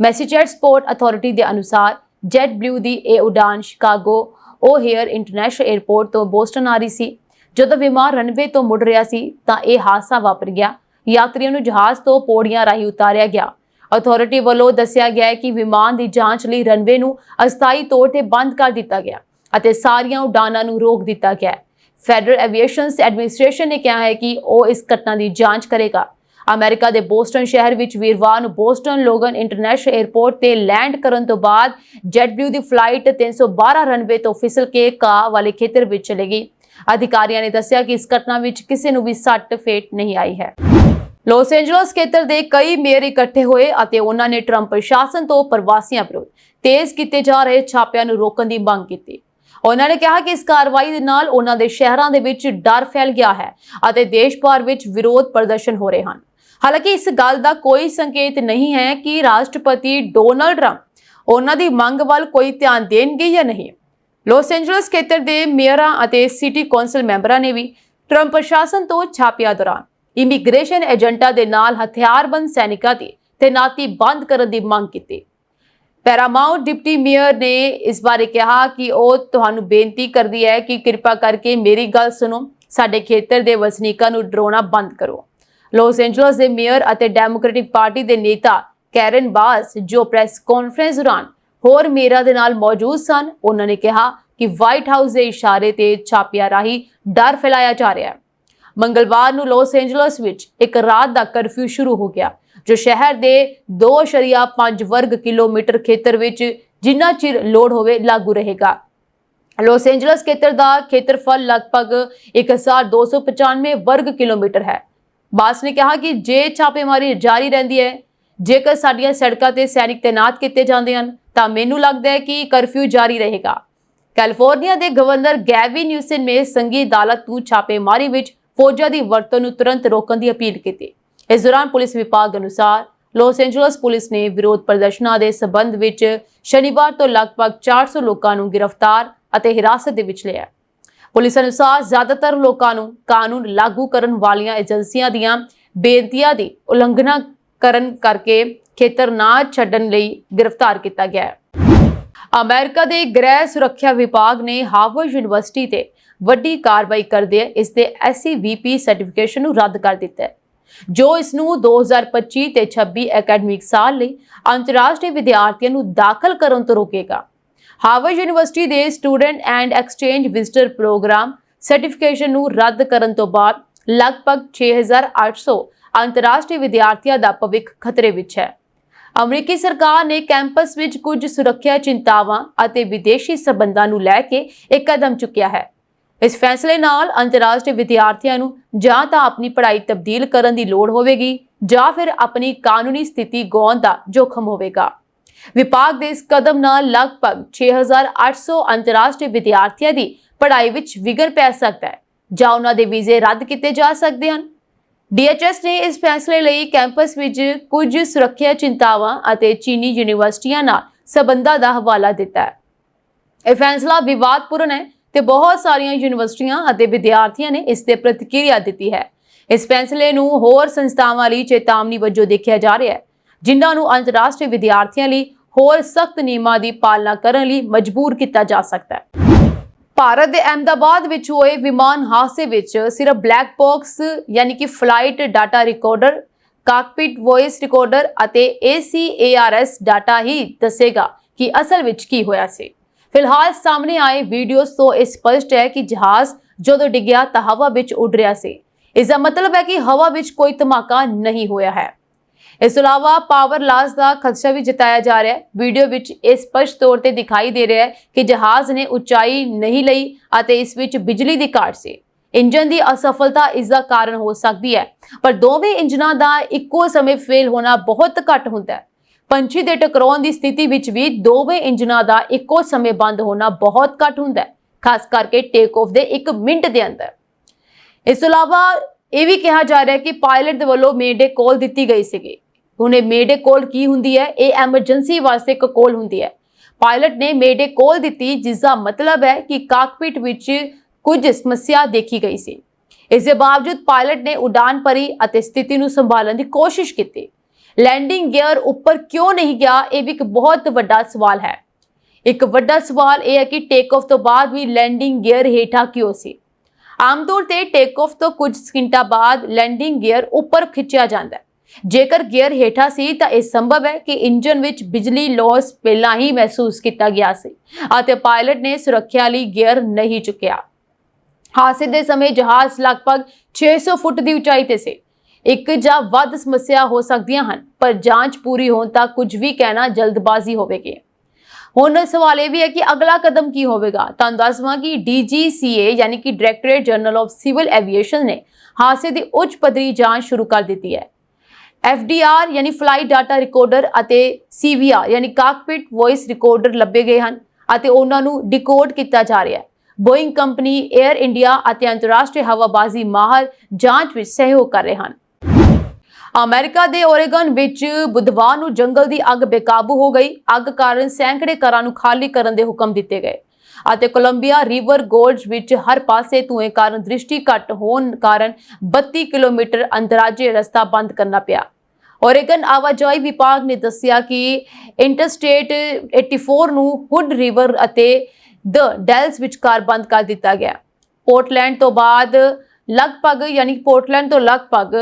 ਮੈਸੇਚੁਸੇਟਸ ਪੋਰਟ ਅਥਾਰਟੀ ਦੇ ਅਨੁਸਾਰ ਜੈਟ ਬਲੂ ਦੀ ਇਹ ਉਡਾਨ ਸ਼ਿਕਾਗੋ ਓਹੇਅਰ ਇੰਟਰਨੈਸ਼ਨਲ 에ਅਰਪੋਰਟ ਤੋਂ ਬੋਸਟਨ ਆ ਰਹੀ ਸੀ। ਜਦੋਂ ਵਿਮਾਨ ਰਨਵੇ ਤੋਂ ਮੁੜ ਰਿਹਾ ਸੀ ਤਾਂ ਇਹ ਹਾਦਸਾ ਵਾਪਰ ਗਿਆ। ਯਾਤਰੀਆਂ ਨੂੰ ਜਹਾਜ਼ ਤੋਂ ਪੌੜੀਆਂ ਰਾਹੀਂ ਉਤਾਰਿਆ ਗਿਆ। ਅਥਾਰਟੀ ਵੱਲੋਂ ਦੱਸਿਆ ਗਿਆ ਹੈ ਕਿ ਵਿਮਾਨ ਦੀ ਜਾਂਚ ਲਈ ਰਨਵੇ ਨੂੰ ਅਸਥਾਈ ਤੌਰ ਤੇ ਬੰਦ ਕਰ ਦਿੱਤਾ ਗਿਆ ਅਤੇ ਸਾਰੀਆਂ ਉਡਾਨਾਂ ਨੂੰ ਰੋਕ ਦਿੱਤਾ ਗਿਆ। ਫੈਡਰਲ ਐਵੀਏਸ਼ਨ ਐਡਮਿਨਿਸਟ੍ਰੇਸ਼ਨ ਨੇ ਕਿਹਾ ਹੈ ਕਿ ਉਹ ਇਸ ਘਟਨਾ ਦੀ ਜਾਂਚ ਕਰੇਗਾ। ਅਮਰੀਕਾ ਦੇ ਬੋਸਟਨ ਸ਼ਹਿਰ ਵਿੱਚ ਵੀਰਵਾਰ ਨੂੰ ਬੋਸਟਨ ਲੋਗਨ ਇੰਟਰਨੈਸ਼ਨਲ 에ਅਰਪੋਰਟ ਤੇ ਲੈਂਡ ਕਰਨ ਤੋਂ ਬਾਅਦ ਜੈਟ ਬਲੂ ਦੀ ਫਲਾਈਟ 312 ਰਨਵੇ ਤੋਂ ਫਿਸਲ ਕੇ ਘਾਹ ਵਾਲੇ ਖੇਤਰ ਵਿੱਚ ਚਲੀ ਗਈ। ਅਧਿਕਾਰੀਆਂ ਨੇ ਦੱਸਿਆ ਕਿ ਇਸ ਘਟਨਾ ਵਿੱਚ ਕਿਸੇ ਨੂੰ ਵੀ ਸੱਟ ਫੇਟ ਨਹੀਂ ਆਈ ਹੈ। ਲਾਸ ਐਂਜਲਸ ਖੇਤਰ ਦੇ ਕਈ ਮੇਅਰ ਇਕੱਠੇ ਹੋਏ ਅਤੇ ਉਹਨਾਂ ਨੇ ਟਰੰਪ ਪ੍ਰਸ਼ਾਸਨ ਤੋਂ ਪ੍ਰਵਾਸੀਆਂ ਵਿਰੁੱਧ ਤੇਜ਼ ਕੀਤੇ ਜਾ ਰਹੇ ਛਾਪਿਆਂ ਨੂੰ ਰੋਕਣ ਦੀ ਮੰਗ ਕੀਤੀ। ਉਹਨਾਂ ਨੇ ਕਿਹਾ ਕਿ ਇਸ ਕਾਰਵਾਈ ਦੇ ਨਾਲ ਉਹਨਾਂ ਦੇ ਸ਼ਹਿਰਾਂ ਦੇ ਵਿੱਚ ਡਰ ਫੈਲ ਗਿਆ ਹੈ ਅਤੇ ਦੇਸ਼ ਭਰ ਵਿੱਚ ਵਿਰੋਧ ਪ੍ਰਦਰਸ਼ਨ ਹੋ ਰਹੇ ਹਨ। ਹਾਲਾਂਕਿ ਇਸ ਗੱਲ ਦਾ ਕੋਈ ਸੰਕੇਤ ਨਹੀਂ ਹੈ ਕਿ ਰਾਸ਼ਟਰਪਤੀ ਡੋਨਾਲਡ ਟਰੰਪ ਉਹਨਾਂ ਦੀ ਮੰਗ ਵੱਲ ਕੋਈ ਧਿਆਨ ਦੇਣਗੇ ਜਾਂ ਨਹੀਂ। ਲਾਸ ਐਂਜਲਸ ਖੇਤਰ ਦੇ ਮੇਅਰਾਂ ਅਤੇ ਸਿਟੀ ਕੌਂਸਲ ਮੈਂਬਰਾਂ ਨੇ ਵੀ ਟਰੰਪ ਪ੍ਰਸ਼ਾਸਨ ਤੋਂ ਛਾਪਿਆਂ ਦੌਰਾਨ ਇਮੀਗ੍ਰੇਸ਼ਨ ਏਜੰਟਾਂ ਦੇ ਨਾਲ ਹਥਿਆਰਬੰਦ ਸੈਨਿਕਾਂ ਦੀ ਤੈਨਾਤੀ ਬੰਦ ਕਰਨ ਦੀ ਮੰਗ ਕੀਤੀ। ਪੈਰਾਮਾਊਂਟ ਡਿਪਟੀ ਮੇਅਰ ਨੇ ਇਸ ਬਾਰੇ ਕਿਹਾ ਕਿ ਉਹ ਤੁਹਾਨੂੰ ਬੇਨਤੀ ਕਰਦੀ ਹੈ ਕਿ ਕਿਰਪਾ ਕਰਕੇ ਮੇਰੀ ਗੱਲ ਸੁਣੋ, ਸਾਡੇ ਖੇਤਰ ਦੇ ਵਸਨੀਕਾਂ ਨੂੰ ਡਰਾਉਣਾ ਬੰਦ ਕਰੋ। ਲਾਸ ਐਂਜਲਸ ਦੇ ਮੇਅਰ ਅਤੇ ਡੈਮੋਕ੍ਰੈਟਿਕ ਪਾਰਟੀ ਦੇ ਨੇਤਾ ਕੈਰਨ ਬਾਸ ਜੋ ਪ੍ਰੈਸ ਕਾਨਫਰੰਸ ਦੌਰਾਨ ਹੋਰ ਮੇਅਰਾਂ ਦੇ ਨਾਲ ਮੌਜੂਦ ਸਨ, ਉਹਨਾਂ ਨੇ ਕਿਹਾ ਕਿ ਵਾਈਟ ਹਾਊਸ ਦੇ ਇਸ਼ਾਰੇ ਤੇ ਛਾਪਿਆਂ ਰਾਹੀਂ ਡਰ ਫੈਲਾਇਆ ਜਾ ਰਿਹਾ ਹੈ। ਮੰਗਲਵਾਰ ਨੂੰ ਲਾਸ ਐਂਜਲਸ ਵਿੱਚ ਇੱਕ ਰਾਤ ਦਾ ਕਰਫਿਊ ਸ਼ੁਰੂ ਹੋ ਗਿਆ ਜੋ ਸ਼ਹਿਰ ਦੇ 2.5 ਵਰਗ ਕਿਲੋਮੀਟਰ ਖੇਤਰ ਵਿੱਚ ਜਿੰਨਾ ਚਿਰ ਲੋੜ ਹੋਵੇ ਲਾਗੂ ਰਹੇਗਾ। ਲਾਸ ਐਂਜਲਸ ਖੇਤਰ ਦਾ ਖੇਤਰਫਲ ਲਗਭਗ 1295 ਵਰਗ ਕਿਲੋਮੀਟਰ ਹੈ। ਬਾਸ ਨੇ ਕਿਹਾ ਕਿ ਜੇ ਛਾਪੇਮਾਰੀ ਜਾਰੀ ਰਹਿੰਦੀ ਹੈ, ਜੇਕਰ ਸਾਡੀਆਂ ਸੜਕਾਂ ਤੇ ਸੈਨਿਕ ਤੈਨਾਤ ਕੀਤੇ ਜਾਂਦੇ ਹਨ ਤਾਂ ਮੈਨੂੰ ਲੱਗਦਾ ਹੈ ਕਿ ਕਰਫਿਊ ਜਾਰੀ ਰਹੇਗਾ। ਕੈਲੀਫੋਰਨੀਆ ਦੇ ਗਵਰਨਰ ਗੈਵਿਨ ਨਿਊਸਮ ਨੇ ਸੰਘੀ ਅਦਾਲਤ ਨੂੰ ਛਾਪੇਮਾਰੀ ਵਿੱਚ ਫੌਜਾਂ ਦੀ ਵਰਤੋਂ ਨੂੰ ਤੁਰੰਤ ਰੋਕਣ ਦੀ ਅਪੀਲ ਕੀਤੀ। ਇਸ ਦੌਰਾਨ ਪੁਲਿਸ ਵਿਭਾਗ ਅਨੁਸਾਰ ਲਾਸ ਐਂਜਲਸ ਪੁਲਿਸ ਨੇ ਵਿਰੋਧ ਪ੍ਰਦਰਸ਼ਨਾਂ ਦੇ ਸਬੰਧ ਵਿੱਚ ਸ਼ਨੀਵਾਰ ਤੋਂ ਲਗਭਗ 400 ਲੋਕਾਂ ਨੂੰ ਗ੍ਰਿਫਤਾਰ ਅਤੇ ਹਿਰਾਸਤ ਦੇ ਵਿੱਚ ਲਿਆ। ਪੁਲਿਸ ਅਨੁਸਾਰ ਜ਼ਿਆਦਾਤਰ ਲੋਕਾਂ ਨੂੰ ਕਾਨੂੰਨ ਲਾਗੂ ਕਰਨ ਵਾਲੀਆਂ ਏਜੰਸੀਆਂ ਦੀਆਂ ਬੇਨਤੀਆਂ ਦੀ ਉਲੰਘਣਾ ਕਰਨ ਕਰਕੇ ਖੇਤਰ ਨਾ ਛੱਡਣ ਲਈ ਗ੍ਰਿਫਤਾਰ ਕੀਤਾ ਗਿਆ ਹੈ। ਅਮਰੀਕਾ ਦੇ ਗ੍ਰਹਿ ਸੁਰੱਖਿਆ ਵਿਭਾਗ ਨੇ ਹਾਰਵਰਡ ਯੂਨੀਵਰਸਿਟੀ ਤੇ ਵੱਡੀ ਕਾਰਵਾਈ ਕਰਦੇ ਇਸ ਦੇ SCVP ਸਰਟੀਫਿਕੇਸ਼ਨ ਨੂੰ ਰੱਦ ਕਰ ਦਿੱਤਾ ਹੈ, ਜੋ ਇਸ ਨੂੰ 2025 ਤੇ 26 ਅਕੈਡਮਿਕ ਸਾਲ ਲਈ ਅੰਤਰਰਾਸ਼ਟਰੀ ਵਿਦਿਆਰਥੀਆਂ ਨੂੰ ਦਾਖਲ ਕਰਨ ਤੋਂ ਰੋਕੇਗਾ। ਹਾਰਵਰਡ ਯੂਨੀਵਰਸਿਟੀ ਦੇ student and exchange visitor program certification ਨੂੰ ਰੱਦ ਕਰਨ ਤੋਂ ਬਾਅਦ ਲਗਭਗ 6800 ਅੰਤਰਰਾਸ਼ਟਰੀ ਵਿਦਿਆਰਥੀਆਂ ਦਾ ਭਵਿੱਖ ਖਤਰੇ ਵਿੱਚ ਹੈ। ਅਮਰੀਕੀ ਸਰਕਾਰ ਨੇ ਕੈਂਪਸ ਵਿੱਚ ਕੁਝ ਸੁਰੱਖਿਆ ਚਿੰਤਾਵਾਂ ਅਤੇ ਵਿਦੇਸ਼ੀ ਸਬੰਧਾਂ ਨੂੰ ਲੈ ਕੇ ਇੱਕ ਕਦਮ ਚੁੱਕਿਆ ਹੈ। ਇਸ ਫੈਸਲੇ ਨਾਲ ਅੰਤਰਰਾਸ਼ਟਰੀ ਵਿਦਿਆਰਥੀਆਂ ਨੂੰ ਜਾਂ ਤਾਂ ਆਪਣੀ ਪੜ੍ਹਾਈ ਤਬਦੀਲ ਕਰਨ ਦੀ ਲੋੜ ਹੋਵੇਗੀ ਜਾਂ ਫਿਰ ਆਪਣੀ ਕਾਨੂੰਨੀ ਸਥਿਤੀ ਗਵਾਉਣ ਦਾ ਜੋਖਮ ਹੋਵੇਗਾ। ਵਿਭਾਗ ਦੇ ਇਸ ਕਦਮ ਨਾਲ ਲਗਭਗ 6800 ਅੰਤਰਰਾਸ਼ਟਰੀ ਵਿਦਿਆਰਥੀਆਂ ਦੀ ਪੜ੍ਹਾਈ ਵਿੱਚ ਵਿਘਨ ਪੈ ਸਕਦਾ ਹੈ ਜਾਂ ਉਹਨਾਂ ਦੇ ਵੀਜ਼ੇ ਰੱਦ ਕੀਤੇ ਜਾ ਸਕਦੇ ਹਨ। DHS ਨੇ ਇਸ ਫੈਸਲੇ ਲਈ ਕੈਂਪਸ ਵਿੱਚ ਕੁਝ ਸੁਰੱਖਿਆ ਚਿੰਤਾਵਾਂ ਅਤੇ ਚੀਨੀ ਯੂਨੀਵਰਸਿਟੀਆਂ ਨਾਲ ਸਬੰਧਾਂ ਦਾ ਹਵਾਲਾ ਦਿੱਤਾ ਹੈ। ਇਹ ਫੈਸਲਾ ਵਿਵਾਦਪੂਰਨ ਹੈ ਤੇ ਬਹੁਤ ਸਾਰੀਆਂ ਯੂਨੀਵਰਸਿਟੀਆਂ ਅਤੇ ਵਿਦਿਆਰਥੀਆਂ ਨੇ ਇਸ ਤੇ ਪ੍ਰਤੀਕਿਰਿਆ ਦਿੱਤੀ ਹੈ। ਇਸ ਫੈਸਲੇ ਨੂੰ ਹੋਰ ਸੰਸਥਾਵਾਂ ਲਈ ਚੇਤਾਵਨੀ ਵਜੋਂ ਦੇਖਿਆ ਜਾ ਰਿਹਾ ਹੈ, ਜਿਨ੍ਹਾਂ ਨੂੰ ਅੰਤਰਰਾਸ਼ਟਰੀ ਵਿਦਿਆਰਥੀਆਂ ਲਈ ਹੋਰ ਸਖਤ ਨਿਯਮਾਂ ਦੀ ਪਾਲਣਾ ਕਰਨ ਲਈ ਮਜਬੂਰ ਕੀਤਾ ਜਾ ਸਕਦਾ ਹੈ। ਭਾਰਤ ਦੇ ਅਹਿਮਦਾਬਾਦ ਵਿੱਚ ਹੋਏ ਵਿਮਾਨ ਹਾਦਸੇ ਵਿੱਚ ਸਿਰਫ ਬਲੈਕ ਬਾਕਸ ਯਾਨੀ ਕਿ flight data recorder, cockpit voice recorder ਅਤੇ ACARS ਡਾਟਾ ਹੀ ਦੱਸੇਗਾ ਕਿ ਅਸਲ ਵਿੱਚ ਕੀ ਹੋਇਆ ਸੀ। ਫਿਲਹਾਲ ਸਾਹਮਣੇ ਆਏ ਵੀਡੀਓਜ਼ ਤੋਂ ਇਹ ਸਪਸ਼ਟ ਹੈ ਕਿ ਜਹਾਜ਼ ਜਦੋਂ ਡਿੱਗਿਆ ਤਾਂ ਹਵਾ ਵਿੱਚ ਉੱਡ ਰਿਹਾ ਸੀ। ਇਸ ਦਾ ਮਤਲਬ ਹੈ ਕਿ ਹਵਾ ਵਿੱਚ ਕੋਈ ਧਮਾਕਾ ਨਹੀਂ ਹੋਇਆ ਹੈ। ਇਸ ਤੋਂ ਇਲਾਵਾ ਪਾਵਰ ਲਾਸ ਦਾ ਖਦਸ਼ਾ ਵੀ ਜਤਾਇਆ ਜਾ ਰਿਹਾ ਹੈ। ਵੀਡੀਓ ਵਿੱਚ ਇਹ ਸਪਸ਼ਟ ਤੌਰ ਤੇ ਦਿਖਾਈ ਦੇ ਰਿਹਾ ਹੈ ਕਿ ਜਹਾਜ਼ ਨੇ ਉਚਾਈ ਨਹੀਂ ਲਈ ਅਤੇ ਇਸ ਵਿੱਚ ਬਿਜਲੀ ਦੀ ਘਾਟ ਸੀ। ਇੰਜਨ ਦੀ ਅਸਫਲਤਾ ਇਸ ਦਾ ਕਾਰਨ ਹੋ ਸਕਦੀ ਹੈ, ਪਰ ਦੋਵੇਂ ਇੰਜਨਾਂ ਦਾ ਇੱਕੋ ਸਮੇਂ ਫੇਲ ਹੋਣਾ ਬਹੁਤ ਘੱਟ ਹੁੰਦਾ ਹੈ। ਪੰਛੀ ਦੇ ਟਕਰਾਉਣ ਦੀ ਸਥਿਤੀ ਵਿੱਚ ਵੀ ਦੋਵੇਂ ਇੰਜਨਾਂ ਦਾ ਇੱਕੋ ਸਮੇਂ ਬੰਦ ਹੋਣਾ ਬਹੁਤ ਘੱਟ ਹੁੰਦਾ ਹੈ, ਖਾਸ ਕਰਕੇ ਟੇਕ ਆਫ ਦੇ 1 ਮਿੰਟ ਦੇ ਅੰਦਰ। ਇਸ ਤੋਂ ਇਲਾਵਾ ਇਹ ਵੀ ਕਿਹਾ ਜਾ ਰਿਹਾ ਹੈ ਕਿ ਪਾਇਲਟ ਦੇ ਵੱਲੋਂ ਮੇਡੇ ਕਾਲ ਦਿੱਤੀ ਗਈ ਸੀਗੀ। ਹੁਣ ਇਹ ਮੇਡੇ ਕਾਲ ਕੀ ਹੁੰਦੀ ਹੈ? ਇਹ ਐਮਰਜੈਂਸੀ ਵਾਸਤੇ ਇੱਕ ਕਾਲ ਹੁੰਦੀ ਹੈ। ਪਾਇਲਟ ਨੇ ਮੇਡੇ ਕਾਲ ਦਿੱਤੀ, ਜਿਸ ਦਾ ਮਤਲਬ ਹੈ ਕਿ ਕਾਕਪਿਟ ਵਿੱਚ ਕੁਝ ਸਮੱਸਿਆ ਦੇਖੀ ਗਈ ਸੀ। ਇਸ ਦੇ ਬਾਵਜੂਦ ਪਾਇਲਟ ਨੇ ਉਡਾਨ ਭਰੀ ਅਤੇ ਸਥਿਤੀ ਨੂੰ ਸੰਭਾਲਣ ਦੀ ਕੋਸ਼ਿਸ਼ ਕੀਤੀ। ਲੈਂਡਿੰਗ ਗੀਅਰ ਉੱਪਰ ਕਿਉਂ ਨਹੀਂ ਗਿਆ? ਇਹ ਵੀ ਇੱਕ ਬਹੁਤ ਵੱਡਾ ਸਵਾਲ ਹੈ। ਇੱਕ ਵੱਡਾ ਸਵਾਲ ਇਹ ਹੈ ਕਿ ਟੇਕ ਆਫ ਤੋਂ ਬਾਅਦ ਵੀ ਲੈਂਡਿੰਗ ਗੀਅਰ ਹੇਠਾਂ ਕਿਉਂ ਸੀ? ਆਮ ਤੌਰ ਤੇ ਟੇਕ ਆਫ ਤੋਂ ਕੁਝ ਸਕਿੰਟਾਂ ਬਾਅਦ ਲੈਂਡਿੰਗ ਗੀਅਰ ਉੱਪਰ ਖਿੱਚਿਆ ਜਾਂਦਾ ਹੈ। ਜੇਕਰ ਗੀਅਰ ਹੇਠਾਂ ਸੀ ਤਾਂ ਇਹ ਸੰਭਵ ਹੈ ਕਿ ਇੰਜਨ ਵਿੱਚ ਬਿਜਲੀ ਲਾਸ ਪਹਿਲਾਂ ਹੀ ਮਹਿਸੂਸ ਕੀਤਾ ਗਿਆ ਸੀ ਅਤੇ ਪਾਇਲਟ ਨੇ ਸੁਰੱਖਿਆ ਲਈ ਗੀਅਰ ਨਹੀਂ ਚੁੱਕਿਆ। ਹਾਦਸੇ ਦੇ ਸਮੇਂ ਜਹਾਜ਼ ਲਗਭਗ 600 ਫੁੱਟ ਦੀ ਉਚਾਈ ਤੇ ਸੀ। ਇੱਕ ਜਾਂ ਵੱਧ ਸਮੱਸਿਆ ਹੋ ਸਕਦੀਆਂ ਹਨ, ਪਰ ਜਾਂਚ ਪੂਰੀ ਹੋਣ ਤੱਕ ਕੁਝ ਵੀ ਕਹਿਣਾ ਜਲਦਬਾਜ਼ੀ ਹੋਵੇਗੀ। ਹੁਣ ਸਵਾਲ ਇਹ ਵੀ ਹੈ ਕਿ ਅਗਲਾ ਕਦਮ ਕੀ ਹੋਵੇਗਾ। ਤੁਹਾਨੂੰ ਦੱਸਵਾਂ ਕਿ DGCA ਯਾਨੀ ਕਿ directorate general of civil aviation ਨੇ ਹਾਦਸੇ ਦੀ ਉੱਚ ਪੱਧਰੀ ਜਾਂਚ ਸ਼ੁਰੂ ਕਰ ਦਿੱਤੀ ਹੈ। FDR ਯਾਨੀ ਫਲਾਈਟ ਡਾਟਾ ਰਿਕਾਰਡਰ ਅਤੇ CVR ਯਾਨੀ ਕਾਕਪਿਟ ਵੌਇਸ ਰਿਕਾਰਡਰ ਲੱਭੇ ਗਏ ਹਨ ਅਤੇ ਉਹਨਾਂ ਨੂੰ ਡਿਕੋਡ ਕੀਤਾ ਜਾ ਰਿਹਾ ਹੈ। ਬੋਇੰਗ ਕੰਪਨੀ, 에ਅਰ ਇੰਡੀਆ ਅਤੇ ਅੰਤਰਰਾਸ਼ਟਰੀ ਹਵਾਬਾਜ਼ੀ ਮਾਹਰ ਜਾਂਚ ਵਿੱਚ ਸਹਿਯੋਗ ਕਰ ਰਹੇ ਹਨ। ਅਮਰੀਕਾ ਦੇ ਓਰੇਗਨ ਵਿੱਚ ਬੁੱਧਵਾਰ ਨੂੰ ਜੰਗਲ ਦੀ ਅੱਗ ਬੇਕਾਬੂ ਹੋ ਗਈ। ਅੱਗ ਕਾਰਨ ਸੈਂਕੜੇ ਘਰਾਂ ਨੂੰ ਖਾਲੀ ਕਰਨ ਦੇ ਹੁਕਮ ਦਿੱਤੇ ਗਏ ਅਤੇ ਕੋਲੰਬੀਆ ਰਿਵਰ ਗੋਰਜ ਵਿੱਚ ਹਰ ਪਾਸੇ ਧੂਏ ਕਾਰਨ ਦ੍ਰਿਸ਼ਟੀ ਘੱਟ ਹੋਣ ਕਾਰਨ 32 ਕਿਲੋਮੀਟਰ ਅੰਤਰਰਾਜੀ ਰਸਤਾ ਬੰਦ ਕਰਨਾ ਪਿਆ। ਓਰੇਗਨ ਆਵਾਜਾਈ ਵਿਭਾਗ ਨੇ ਦੱਸਿਆ ਕਿ ਇੰਟਰਸਟੇਟ 84 ਨੂੰ ਹੁੱਡ ਰਿਵਰ ਅਤੇ ਦ ਡੈਲਸ ਵਿਚਕਾਰ ਬੰਦ ਕਰ ਦਿੱਤਾ ਗਿਆ। ਪੋਰਟਲੈਂਡ ਤੋਂ ਲਗਭਗ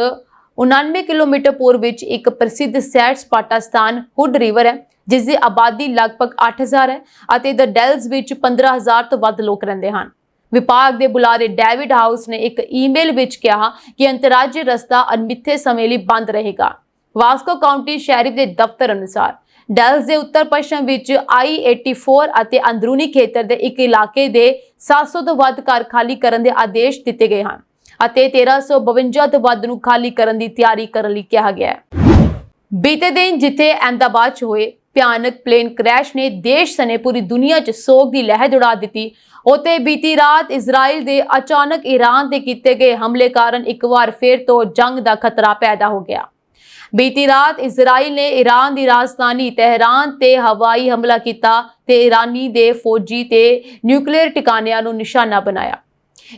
99 ਕਿਲੋਮੀਟਰ ਪੂਰਬ ਵਿੱਚ ਇੱਕ ਪ੍ਰਸਿੱਧ ਸੈਰ ਸਪਾਟਾ ਸਥਾਨ ਹੁੱਡ ਰਿਵਰ ਹੈ, ਜਿਸ ਦੀ ਆਬਾਦੀ ਲਗਭਗ 8000 ਹੈ ਅਤੇ ਦ ਡੈਲਸ ਵਿੱਚ 15000 ਤੋਂ ਵੱਧ ਲੋਕ ਰਹਿੰਦੇ ਹਨ। ਵਿਭਾਗ ਦੇ ਬੁਲਾਰੇ ਡੇਵਿਡ ਹਾਊਸ ਨੇ ਇੱਕ ਈਮੇਲ ਵਿੱਚ ਕਿਹਾ ਕਿ ਅੰਤਰਰਾਜੀ ਰਸਤਾ ਅਣਮਿੱਥੇ ਸਮੇਂ ਲਈ ਬੰਦ ਰਹੇਗਾ। ਵਾਸਕੋ ਕਾਉਂਟੀ ਸ਼ੈਰਿਫ ਦੇ ਦਫ਼ਤਰ ਅਨੁਸਾਰ ਡੈਲਸ ਦੇ ਉੱਤਰ ਪੱਛਮ ਵਿੱਚ I-84 ਅਤੇ ਅੰਦਰੂਨੀ ਖੇਤਰ ਦੇ ਇੱਕ ਇਲਾਕੇ ਦੇ 700 ਤੋਂ ਵੱਧ ਘਰ ਖਾਲੀ ਕਰਨ ਦੇ ਆਦੇਸ਼ ਦਿੱਤੇ ਗਏ ਹਨ ਅਤੇ 1352 ਤੋਂ ਵੱਧ ਨੂੰ ਖਾਲੀ ਕਰਨ ਦੀ ਤਿਆਰੀ ਕਰਨ ਲਈ ਕਿਹਾ ਗਿਆ ਹੈ। ਬੀਤੇ ਦਿਨ ਜਿੱਥੇ ਅਹਿਮਦਾਬਾਦ 'ਚ ਹੋਏ ਭਿਆਨਕ ਪਲੇਨ ਕ੍ਰੈਸ਼ ਨੇ ਦੇਸ਼ ਸਣੇ ਪੂਰੀ ਦੁਨੀਆ 'ਚ ਸੋਗ ਦੀ ਲਹਿਰ ਉਡਾ ਦਿੱਤੀ, ਉੱਥੇ ਬੀਤੀ ਰਾਤ ਇਜ਼ਰਾਈਲ ਦੇ ਅਚਾਨਕ ਈਰਾਨ ਤੇ ਕੀਤੇ ਗਏ ਹਮਲੇ ਕਾਰਨ ਇੱਕ ਵਾਰ ਫਿਰ ਤੋਂ ਜੰਗ ਦਾ ਖਤਰਾ ਪੈਦਾ ਹੋ ਗਿਆ। ਬੀਤੀ ਰਾਤ ਇਜ਼ਰਾਈਲ ਨੇ ਈਰਾਨ ਦੀ ਰਾਜਧਾਨੀ ਤਹਿਰਾਨ ਤੇ ਹਵਾਈ ਹਮਲਾ ਕੀਤਾ ਤੇ ਈਰਾਨੀ ਦੇ ਫੌਜੀ ਤੇ ਨਿਊਕਲੀਅਰ ਟਿਕਾਣਿਆਂ ਨੂੰ ਨਿਸ਼ਾਨਾ ਬਣਾਇਆ।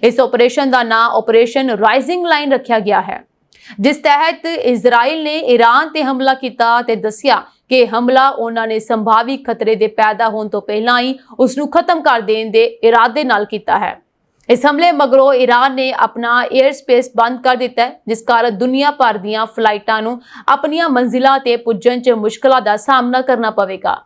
ਇਸ ਆਪਰੇਸ਼ਨ ਦਾ ਨਾਮ ਆਪਰੇਸ਼ਨ ਰਾਈਜ਼ਿੰਗ ਲਾਈਨ ਰੱਖਿਆ ਗਿਆ ਹੈ, ਜਿਸ ਤਹਿਤ ਇਜ਼ਰਾਈਲ ਨੇ ਈਰਾਨ ਤੇ ਹਮਲਾ ਕੀਤਾ ਤੇ ਦੱਸਿਆ ਕਿ ਹਮਲਾ ਉਹਨਾਂ ਨੇ ਸੰਭਾਵੀ ਖਤਰੇ ਦੇ ਪੈਦਾ ਹੋਣ ਤੋਂ ਪਹਿਲਾਂ ਹੀ ਉਸ ਨੂੰ ਖਤਮ ਕਰ ਦੇਣ ਦੇ ਇਰਾਦੇ ਨਾਲ ਕੀਤਾ ਹੈ। ਇਸ ਹਮਲੇ ਮਗਰੋਂ ਈਰਾਨ ਨੇ ਆਪਣਾ 에ਅਰ ਸਪੇਸ ਬੰਦ ਕਰ ਦਿੱਤਾ ਹੈ, ਜਿਸ ਕਾਰਨ ਦੁਨੀਆ ਭਰ ਦੀਆਂ ਫਲਾਈਟਾਂ ਨੂੰ ਆਪਣੀਆਂ ਮੰਜ਼ਿਲਾਂ ਤੇ ਪੁੱਜਣ 'ਚ ਮੁਸ਼ਕਲਾਂ ਦਾ ਸਾਹਮਣਾ ਕਰਨਾ ਪਵੇਗਾ।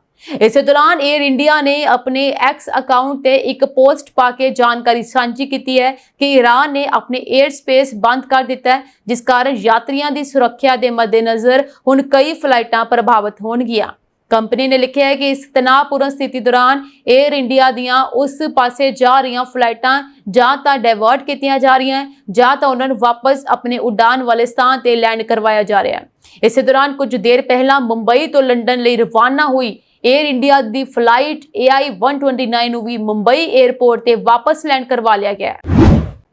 ਇਸੇ ਦੌਰਾਨ 에ਅਰ ਇੰਡੀਆ ਨੇ ਆਪਣੇ X ਅਕਾਊਂਟ ਤੇ ਇੱਕ ਪੋਸਟ ਪਾ ਕੇ ਜਾਣਕਾਰੀ ਸਾਂਝੀ ਕੀਤੀ ਹੈ ਕਿ ਈਰਾਨ ਨੇ ਆਪਣੇ 에ਅਰ ਸਪੇਸ ਬੰਦ ਕਰ ਦਿੱਤਾ ਹੈ, ਜਿਸ ਕਾਰਨ ਯਾਤਰੀਆਂ ਦੀ ਸੁਰੱਖਿਆ ਦੇ ਮੱਦੇਨਜ਼ਰ ਹੁਣ ਕਈ ਫਲਾਈਟਾਂ ਪ੍ਰਭਾਵਿਤ ਹੋਣਗੀਆਂ। ਕੰਪਨੀ ਨੇ ਲਿਖਿਆ ਹੈ ਕਿ ਇਸ ਤਣਾਅਪੂਰਨ ਸਥਿਤੀ ਦੌਰਾਨ 에ਅਰ ਇੰਡੀਆ ਦੀਆਂ ਉਸ ਪਾਸੇ ਜਾ ਰਹੀਆਂ ਫਲਾਈਟਾਂ ਜਾਂ ਤਾਂ ਡਾਇਵਰਟ ਕੀਤੀਆਂ ਜਾ ਰਹੀਆਂ ਜਾਂ ਤਾਂ ਉਹਨਾਂ ਨੂੰ ਵਾਪਸ ਆਪਣੇ ਉਡਾਨ ਵਾਲੇ ਸਥਾਨ ਤੇ ਲੈਂਡ ਕਰਵਾਇਆ ਜਾ ਰਿਹਾ ਹੈ। ਇਸੇ ਦੌਰਾਨ ਕੁਝ ਦੇਰ ਪਹਿਲਾਂ ਮੁੰਬਈ ਤੋਂ ਲੰਡਨ ਲਈ ਰਵਾਨਾ ਹੋਈ 에ਅਰ ਇੰਡੀਆ ਦੀ ਫਲਾਈਟ AI-129 ਨੂੰ ਵੀ ਮੁੰਬਈ 에ਅਰਪੋਰਟ ਤੇ ਵਾਪਸ ਲੈਂਡ ਕਰਵਾ ਲਿਆ ਗਿਆ ਹੈ।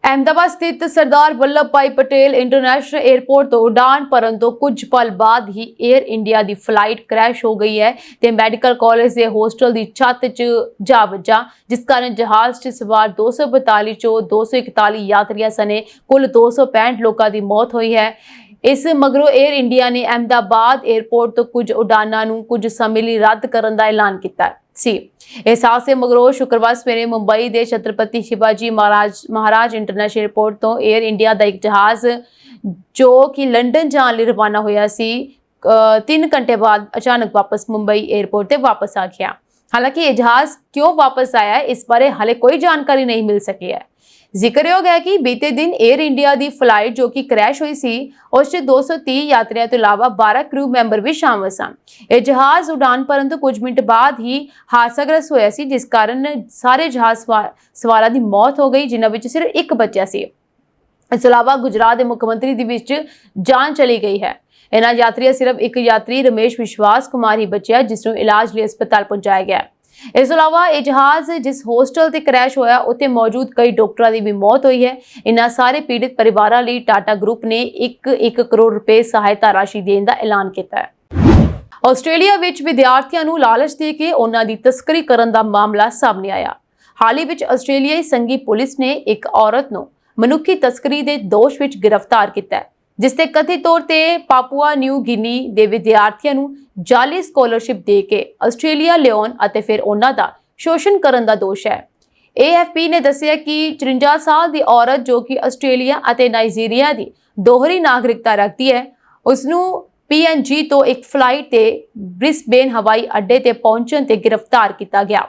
ਅਹਿਮਦਾਬਾਦ ਸਥਿਤ ਸਰਦਾਰ ਵੱਲਭ ਭਾਈ ਪਟੇਲ ਇੰਟਰਨੈਸ਼ਨਲ 에ਅਰਪੋਰਟ ਤੋਂ ਉਡਾਨ ਭਰਨ ਤੋਂ ਕੁਝ ਪਲ ਬਾਅਦ ਹੀ 에ਅਰ ਇੰਡੀਆ ਦੀ ਫਲਾਈਟ ਕ੍ਰੈਸ਼ ਹੋ ਗਈ ਹੈ ਤੇ ਮੈਡੀਕਲ ਕਾਲਜ ਦੇ ਹੋਸਟਲ ਦੀ ਛੱਤ 'ਚ ਜਾ ਵੱਜਾ, ਜਿਸ ਕਾਰਨ ਜਹਾਜ਼ 'ਚ ਸਵਾਰ 242 ਚੋਂ 241 ਯਾਤਰੀਆਂ ਸਣੇ ਕੁੱਲ 265 ਲੋਕਾਂ ਦੀ ਮੌਤ ਹੋਈ ਹੈ। ਇਸ ਮਗਰੋਂ 에ਅਰ ਇੰਡੀਆ ਨੇ ਅਹਿਮਦਾਬਾਦ 에ਅਰਪੋਰਟ ਤੋਂ ਕੁਝ ਉਡਾਨਾਂ ਨੂੰ ਕੁਝ ਸਮੇਂ ਲਈ ਰੱਦ ਕਰਨ ਦਾ ਐਲਾਨ ਕੀਤਾ ਸੀ। ਇਸ ਹਾਦਸੇ ਮਗਰੋਂ ਸ਼ੁੱਕਰਵਾਰ ਸਵੇਰੇ ਮੁੰਬਈ ਦੇ ਛਤਰਪਤੀ ਸ਼ਿਵਾਜੀ ਮਹਾਰਾਜ ਇੰਟਰਨੈਸ਼ਨਲ 에ਅਰਪੋਰਟ ਤੋਂ 에ਅਰ ਇੰਡੀਆ ਦਾ ਇੱਕ ਜਹਾਜ਼ ਜੋ ਕਿ ਲੰਡਨ ਜਾਣ ਲਈ ਰਵਾਨਾ ਹੋਇਆ ਸੀ 3 ਘੰਟੇ ਬਾਅਦ ਅਚਾਨਕ ਵਾਪਸ ਮੁੰਬਈ 에ਅਰਪੋਰਟ ਤੇ ਵਾਪਸ ਆ ਗਿਆ हालांकि ये जहाज क्यों वापस आया है इस बारे हाले कोई जानकारी नहीं मिल सकी है। ਜ਼ਿਕਰਯੋਗ ਹੈ ਕਿ ਬੀਤੇ ਦਿਨ 에ਅਰ ਇੰਡੀਆ ਦੀ ਫਲਾਈਟ ਜੋ ਕਿ ਕ੍ਰੈਸ਼ ਹੋਈ ਸੀ ਉਸ 'ਚ 230 ਯਾਤਰੀਆਂ ਤੋਂ ਇਲਾਵਾ 12 ਕਰੂ ਮੈਂਬਰ ਵੀ ਸ਼ਾਮਲ ਸਨ। ਇਹ ਜਹਾਜ਼ ਉਡਾਨ ਭਰਨ ਤੋਂ ਕੁਝ ਮਿੰਟ ਬਾਅਦ ਹੀ ਹਾਦਸਾਗ੍ਰਸਤ ਹੋਇਆ ਸੀ, ਜਿਸ ਕਾਰਨ ਸਾਰੇ ਜਹਾਜ਼ ਸਵਾਰਾਂ ਦੀ ਮੌਤ ਹੋ ਗਈ, ਜਿਨ੍ਹਾਂ ਵਿੱਚ ਸਿਰਫ ਇੱਕ ਬਚਿਆ ਸੀ। ਇਸ ਤੋਂ ਇਲਾਵਾ ਗੁਜਰਾਤ ਦੇ ਮੁੱਖ ਮੰਤਰੀ ਦੀ ਵਿੱਚ ਜਾਨ ਚਲੀ ਗਈ ਹੈ। ਇਹਨਾਂ ਯਾਤਰੀਆਂ ਸਿਰਫ ਇੱਕ ਯਾਤਰੀ ਰਮੇਸ਼ ਵਿਸ਼ਵਾਸ ਕੁਮਾਰ ਹੀ ਬਚਿਆ, ਜਿਸ ਨੂੰ ਇਲਾਜ ਲਈ ਹਸਪਤਾਲ ਪਹੁੰਚਾਇਆ ਗਿਆ। ਇਸ ਤੋਂ ਇਲਾਵਾ ਇਹ ਜਹਾਜ਼ ਜਿਸ ਹੋਸਟਲ ਤੇ ਕ੍ਰੈਸ਼ ਹੋਇਆ ਉੱਥੇ ਮੌਜੂਦ ਕਈ ਡਾਕਟਰਾਂ ਦੀ ਵੀ ਮੌਤ ਹੋਈ ਹੈ। ਇਹਨਾਂ ਸਾਰੇ ਪੀੜਿਤ ਪਰਿਵਾਰਾਂ ਲਈ ਟਾਟਾ ਗਰੁੱਪ ਨੇ 1 ਕਰੋੜ ਰੁਪਏ ਸਹਾਇਤਾ ਰਾਸ਼ੀ ਦੇਣ ਦਾ ਐਲਾਨ ਕੀਤਾ ਹੈ। ਆਸਟ੍ਰੇਲੀਆ ਵਿੱਚ ਵਿਦਿਆਰਥੀਆਂ ਨੂੰ ਲਾਲਚ ਦੇ ਕੇ ਉਹਨਾਂ ਦੀ ਤਸਕਰੀ ਕਰਨ ਦਾ ਮਾਮਲਾ ਸਾਹਮਣੇ ਆਇਆ। ਹਾਲ ਹੀ ਵਿੱਚ ਆਸਟ੍ਰੇਲੀਆਈ ਸੰਘੀ ਪੁਲਿਸ ਨੇ ਇੱਕ ਔਰਤ ਨੂੰ ਮਨੁੱਖੀ ਤਸਕਰੀ ਦੇ ਦੋਸ਼ ਵਿੱਚ ਗ੍ਰਿਫਤਾਰ ਕੀਤਾ ਹੈ, ਜਿਸ ਤੇ ਕਥਿਤ ਤੌਰ ਤੇ ਪਾਪੂਆ ਨਿਊ ਗਿਨੀ ਦੇ ਵਿਦਿਆਰਥੀਆਂ ਨੂੰ ਜਾਲੀ ਸਕਾਲਰਸ਼ਿਪ ਦੇ ਕੇ ਆਸਟ੍ਰੇਲੀਆ ਲਿਆਉਣ ਅਤੇ ਫਿਰ ਉਹਨਾਂ ਦਾ ਸ਼ੋਸ਼ਣ ਕਰਨ ਦਾ ਦੋਸ਼ ਹੈ। AFP ਨੇ ਦੱਸਿਆ ਕਿ 54 ਸਾਲ ਦੀ ਔਰਤ ਜੋ ਕਿ ਆਸਟ੍ਰੇਲੀਆ ਅਤੇ ਨਾਈਜੀਰੀਆ ਦੀ ਦੋਹਰੀ ਨਾਗਰਿਕਤਾ ਰੱਖਦੀ ਹੈ, ਉਸ ਨੂੰ PNG ਤੋਂ ਇੱਕ ਫਲਾਈਟ ਤੇ ਬ੍ਰਿਸਬੇਨ ਹਵਾਈ ਅੱਡੇ ਤੇ ਪਹੁੰਚਣ ਤੇ ਗ੍ਰਿਫਤਾਰ ਕੀਤਾ ਗਿਆ।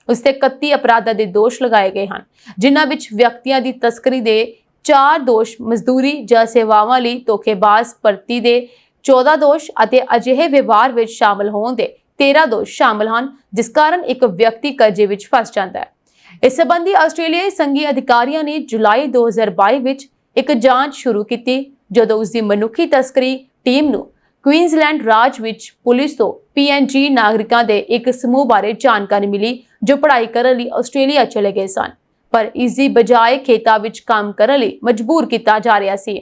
ਉਸ ਤੇ 31 ਅਪਰਾਧਾਂ ਦੇ ਦੋਸ਼ ਲਗਾਏ ਗਏ ਹਨ, ਜਿਨ੍ਹਾਂ ਵਿੱਚ ਵਿਅਕਤੀਆਂ ਦੀ ਤਸਕਰੀ ਦੇ 4 ਦੋਸ਼, ਮਜ਼ਦੂਰੀ ਜਾਂ ਸੇਵਾਵਾਂ ਲਈ ਧੋਖੇਬਾਜ਼ ਭਰਤੀ ਦੇ 14 ਦੋਸ਼ ਅਤੇ ਅਜਿਹੇ ਵਿਵਹਾਰ ਵਿੱਚ ਸ਼ਾਮਲ ਹੋਣ ਦੇ 13 ਦੋਸ਼ ਸ਼ਾਮਲ ਹਨ, ਜਿਸ ਕਾਰਨ ਇੱਕ ਵਿਅਕਤੀ ਕਰਜ਼ੇ ਵਿੱਚ ਫਸ ਜਾਂਦਾ ਹੈ। ਇਸ ਸੰਬੰਧੀ ਆਸਟ੍ਰੇਲੀਆਈ ਸੰਘੀ ਅਧਿਕਾਰੀਆਂ ਨੇ ਜੁਲਾਈ 2022 ਵਿੱਚ ਇੱਕ ਜਾਂਚ ਸ਼ੁਰੂ ਕੀਤੀ, ਜਦੋਂ ਉਸ ਦੀ ਮਨੁੱਖੀ ਤਸਕਰੀ ਟੀਮ ਨੂੰ ਕੁਈਨਜ਼ਲੈਂਡ ਰਾਜ ਵਿੱਚ ਪੁਲਿਸ ਤੋਂ PNG ਨਾਗਰਿਕਾਂ ਦੇ ਇੱਕ ਸਮੂਹ ਬਾਰੇ ਜਾਣਕਾਰੀ ਮਿਲੀ ਜੋ ਪੜ੍ਹਾਈ ਕਰਨ ਲਈ ਆਸਟ੍ਰੇਲੀਆ ਚਲੇ ਗਏ ਸਨ, ਪਰ ਇਸ ਦੀ ਬਜਾਏ ਖੇਤਾਂ ਵਿੱਚ ਕੰਮ ਕਰਨ ਲਈ ਮਜਬੂਰ ਕੀਤਾ ਜਾ ਰਿਹਾ ਸੀ।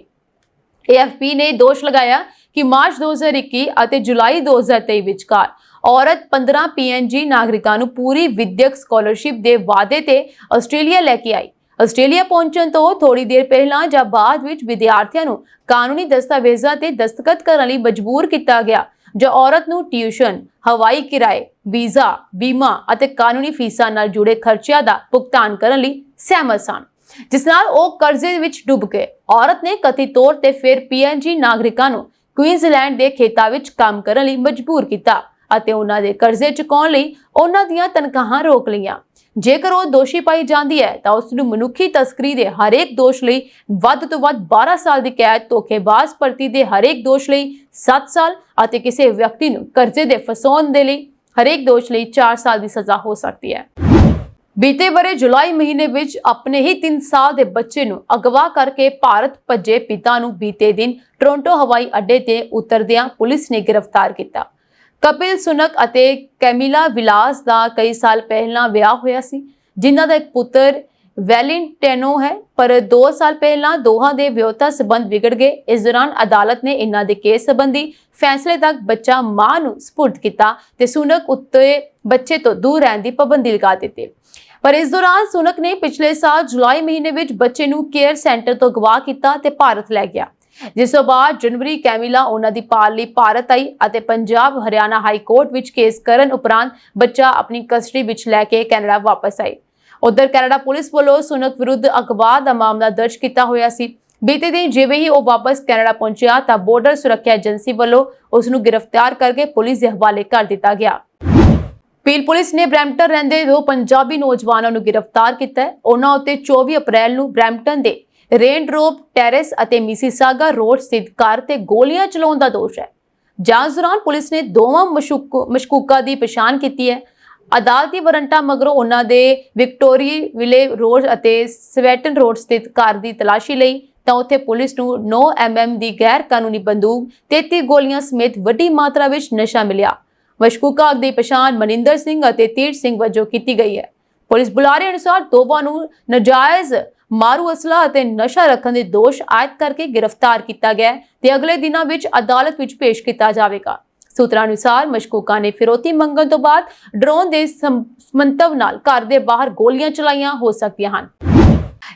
AFP ਨੇ ਦੋਸ਼ ਲਗਾਇਆ ਕਿ ਮਾਰਚ 2021 ਅਤੇ ਜੁਲਾਈ 2023 ਵਿਚਕਾਰ ਔਰਤ 15 PNG ਨਾਗਰਿਕਾਂ ਨੂੰ ਪੂਰੀ ਵਿਦਿਅਕ ਸਕਾਲਰਸ਼ਿਪ ਦੇ ਵਾਅਦੇ ਤੇ ਆਸਟ੍ਰੇਲੀਆ ਲੈ ਕੇ ਆਈ। ਆਸਟ੍ਰੇਲੀਆ ਪਹੁੰਚਣ ਤੋਂ ਥੋੜੀ ਦੇਰ ਪਹਿਲਾਂ ਜਾਂ ਬਾਅਦ ਵਿੱਚ ਵਿਦਿਆਰਥੀਆਂ ਨੂੰ ਕਾਨੂੰਨੀ ਦਸਤਾਵੇਜ਼ਾਂ ਤੇ ਦਸਤਖਤ ਕਰਨ ਲਈ ਮਜਬੂਰ ਕੀਤਾ ਗਿਆ, ਜੋ ਔਰਤ ਨੂੰ ਟਿਊਸ਼ਨ, ਹਵਾਈ ਕਿਰਾਏ, ਵੀਜ਼ਾ, ਬੀਮਾ ਅਤੇ ਕਾਨੂੰਨੀ ਫੀਸਾਂ ਨਾਲ ਜੁੜੇ ਖਰਚਿਆਂ ਦਾ ਭੁਗਤਾਨ ਕਰਨ ਲਈ ਸਹਿਮਤ ਸਨ, ਜਿਸ ਨਾਲ ਉਹ ਕਰਜ਼ੇ ਵਿੱਚ ਡੁੱਬ ਗਏ। ਔਰਤ ਨੇ ਕਥਿਤ ਤੌਰ ਤੇ ਫਿਰ PNG ਨਾਗਰਿਕਾਂ ਨੂੰ ਕੁਈਨਜ਼ਲੈਂਡ ਦੇ ਖੇਤਾਂ ਵਿੱਚ ਕੰਮ ਕਰਨ ਲਈ ਮਜਬੂਰ ਕੀਤਾ ਅਤੇ ਉਹਨਾਂ ਦੇ ਕਰਜ਼ੇ ਚੁਕਾਉਣ ਲਈ ਉਹਨਾਂ ਦੀਆਂ ਤਨਖਾਹਾਂ ਰੋਕ ਲਈਆਂ। ਜੇਕਰ ਉਹ ਦੋਸ਼ੀ ਪਾਈ ਜਾਂਦੀ ਹੈ ਤਾਂ ਉਸ ਨੂੰ ਮਨੁੱਖੀ ਤਸਕਰੀ ਦੇ ਹਰੇਕ ਦੋਸ਼ ਲਈ ਵੱਧ ਤੋਂ ਵੱਧ 12 ਸਾਲ ਦੀ ਕੈਦ, ਧੋਖੇਬਾਜ਼ ਭਰਤੀ ਦੇ ਹਰੇਕ ਦੋਸ਼ ਲਈ 7 ਸਾਲ ਅਤੇ ਕਿਸੇ ਵਿਅਕਤੀ ਨੂੰ ਕਰਜ਼ੇ ਦੇ ਫਸਾਉਣ ਦੇ ਲਈ ਹਰੇਕ ਦੋਸ਼ ਲਈ 4 ਸਾਲ ਦੀ ਸਜ਼ਾ ਹੋ ਸਕਦੀ ਹੈ। ਬੀਤੇ ਵਰੇ ਜੁਲਾਈ ਮਹੀਨੇ ਵਿੱਚ ਆਪਣੇ ਹੀ 3 ਸਾਲ ਦੇ ਬੱਚੇ ਨੂੰ ਅਗਵਾ ਕਰਕੇ ਭਾਰਤ ਭੱਜੇ ਪਿਤਾ ਨੂੰ ਬੀਤੇ ਦਿਨ ਟੋਰਾਂਟੋ ਹਵਾਈ ਅੱਡੇ ਤੇ ਉਤਰਦਿਆਂ ਪੁਲਿਸ ਨੇ ਗ੍ਰਿਫਤਾਰ ਕੀਤਾ। ਕਪਿਲ ਸੁਨਕ ਅਤੇ ਕੈਮਿਲਾ ਵਿਲਾਸ ਦਾ ਕਈ ਸਾਲ ਪਹਿਲਾਂ ਵਿਆਹ ਹੋਇਆ ਸੀ, ਜਿਨ੍ਹਾਂ ਦਾ ਇੱਕ ਪੁੱਤਰ ਵੈਲਿੰਟੈਨੋ ਹੈ, ਪਰ 2 ਸਾਲ ਪਹਿਲਾਂ ਦੋਹਾਂ ਦੇ ਵਿਆਹੁਤਾ ਸਬੰਧ ਵਿਗੜ ਗਏ। ਇਸ ਦੌਰਾਨ ਅਦਾਲਤ ਨੇ ਇਹਨਾਂ ਦੇ ਕੇਸ ਸੰਬੰਧੀ ਫੈਸਲੇ ਤੱਕ ਬੱਚਾ ਮਾਂ ਨੂੰ ਸਪੁਰਦ ਕੀਤਾ ਤੇ ਸੁਨਕ ਉੱਤੇ ਬੱਚੇ ਤੋਂ ਦੂਰ ਰਹਿਣ ਦੀ ਪਾਬੰਦੀ ਲਗਾ ਦਿੱਤੀ। ਪਰ ਇਸ ਦੌਰਾਨ ਸੁਨਕ ਨੇ ਪਿਛਲੇ ਸਾਲ ਜੁਲਾਈ ਮਹੀਨੇ ਵਿੱਚ ਬੱਚੇ ਨੂੰ ਕੇਅਰ ਸੈਂਟਰ ਤੋਂ ਅਗਵਾ ਕੀਤਾ ਤੇ ਭਾਰਤ ਲੈ ਗਿਆ, ਜਿਸ ਤੋਂ ਬਾਅਦ ਜਨਵਰੀ ਕੈਮਿਲਾ ਉਹਨਾਂ ਦੀ ਪਾਲ ਲਈ ਭਾਰਤ ਆਈ ਅਤੇ ਪੰਜਾਬ ਹਰਿਆਣਾ ਹਾਈ ਕੋਰਟ ਵਿੱਚ ਕੇਸ ਕਰਨ ਉਪਰੰਤ ਬੱਚਾ ਆਪਣੀ ਕਸਟਡੀ ਵਿੱਚ ਲੈ ਕੇ ਕੈਨੇਡਾ ਵਾਪਸ ਆਈ। ਉਧਰ ਕੈਨੇਡਾ ਪੁਲਿਸ ਵੱਲੋਂ ਸੁਨਕ ਵਿਰੁੱਧ ਅਗਵਾ ਦਾ ਮਾਮਲਾ ਦਰਜ ਕੀਤਾ ਹੋਇਆ ਸੀ। ਬੀਤੇ ਦਿਨ ਜਿਵੇਂ ਹੀ ਉਹ ਵਾਪਸ ਕੈਨੇਡਾ ਪਹੁੰਚਿਆ ਤਾਂ ਬਾਰਡਰ ਸੁਰੱਖਿਆ ਏਜੰਸੀ ਵੱਲੋਂ ਉਸ ਨੂੰ ਗ੍ਰਿਫਤਾਰ ਕਰਕੇ ਪੁਲਿਸ ਦੇ ਹਵਾਲੇ ਕਰ ਦਿੱਤਾ ਗਿਆ। ਪੀਲ ਪੁਲਿਸ ਨੇ ਬਰੈਂਪਟਨ ਰਹਿੰਦੇ 2 ਪੰਜਾਬੀ ਨੌਜਵਾਨਾਂ ਨੂੰ ਗ੍ਰਿਫਤਾਰ ਕੀਤਾ ਹੈ। ਉਹਨਾਂ ਉੱਤੇ 24 ਅਪ੍ਰੈਲ ਨੂੰ ਬਰੈਂਪਟਨ ਦੇ ਰੇਨਡਰੋਪ ਟੈਰੇਸ ਅਤੇ ਮਿਸੀਸਾਗਾ ਰੋਡ ਸਥਿਤ ਕਾਰ ਤੇ ਗੋਲੀਆਂ ਚਲਾਉਣ ਦਾ ਦੋਸ਼ ਹੈ। ਜਾਂਚ ਦੌਰਾਨ ਪੁਲਿਸ ਨੇ ਦੋਵਾਂ ਮਸ਼ਕੂਕਾਂ ਦੀ ਪਛਾਣ ਕੀਤੀ ਹੈ। ਅਦਾਲਤੀ ਵਾਰੰਟਾਂ ਮਗਰੋਂ ਉਹਨਾਂ ਦੇ ਵਿਕਟੋਰੀ ਵਿਲੇ ਰੋਡ ਅਤੇ ਸਵੈਟਨ ਰੋਡ ਸਥਿਤ ਕਾਰ ਦੀ ਤਲਾਸ਼ੀ ਲਈ ਤਾਂ ਉੱਥੇ ਪੁਲਿਸ ਨੂੰ 9 mm ਦੀ ਗੈਰ ਕਾਨੂੰਨੀ ਬੰਦੂਕ, 33 ਗੋਲੀਆਂ ਸਮੇਤ ਵੱਡੀ ਮਾਤਰਾ ਵਿੱਚ ਨਸ਼ਾ ਮਿਲਿਆ। ਮਸ਼ਕੂਕਾਂ ਦੀ ਪਛਾਣ ਮਨਿੰਦਰ ਸਿੰਘ ਅਤੇ ਤੀਰ ਸਿੰਘ ਵਜੋਂ ਕੀਤੀ ਗਈ ਹੈ। ਪੁਲਿਸ ਬੁਲਾਰੇ ਅਨੁਸਾਰ ਦੋਵਾਂ ਨੂੰ ਨਾਜਾਇਜ਼ ਮਾਰੂ ਅਸਲਾ ਅਤੇ ਨਸ਼ਾ ਰੱਖਣ ਦੇ ਦੋਸ਼ ਆਇਦ ਕਰਕੇ ਗ੍ਰਿਫਤਾਰ ਕੀਤਾ ਗਿਆ ਤੇ ਅਗਲੇ ਦਿਨਾਂ ਵਿੱਚ ਅਦਾਲਤ ਵਿੱਚ ਪੇਸ਼ ਕੀਤਾ ਜਾਵੇਗਾ। ਸੂਤਰਾਂ ਅਨੁਸਾਰ ਮਸ਼ਕੂਕਾਂ ਨੇ ਫਿਰੌਤੀ ਮੰਗਣ ਤੋਂ ਬਾਅਦ ਡਰੋਨ ਦੇ ਮੰਤਵ ਨਾਲ ਘਰ ਦੇ ਬਾਹਰ ਗੋਲੀਆਂ ਚਲਾਈਆਂ ਹੋ ਸਕਦੀਆਂ ਹਨ।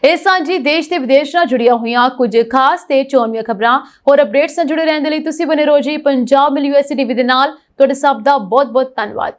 ਇਹ ਸਾਂਝੀ ਦੇਸ਼ ਤੇ ਵਿਦੇਸ਼ ਨਾਲ ਜੁੜੀਆਂ ਹੋਈਆਂ ਕੁਝ ਖਾਸ ਤੇ ਚੋਣਵੀਆਂ ਖਬਰਾਂ ਹੋਰ ਅਪਡੇਟਸ ਨਾਲ ਜੁੜੇ ਰਹਿਣ ਦੇ ਲਈ ਤੁਸੀਂ ਬਨੇ ਰਹੋ ਜੀ ਪੰਜਾਬ ਮਿਲ USA TV ਦੇ ਨਾਲ। ਤੁਹਾਡੇ ਸਭ ਦਾ ਬਹੁਤ ਬਹੁਤ ਧੰਨਵਾਦ।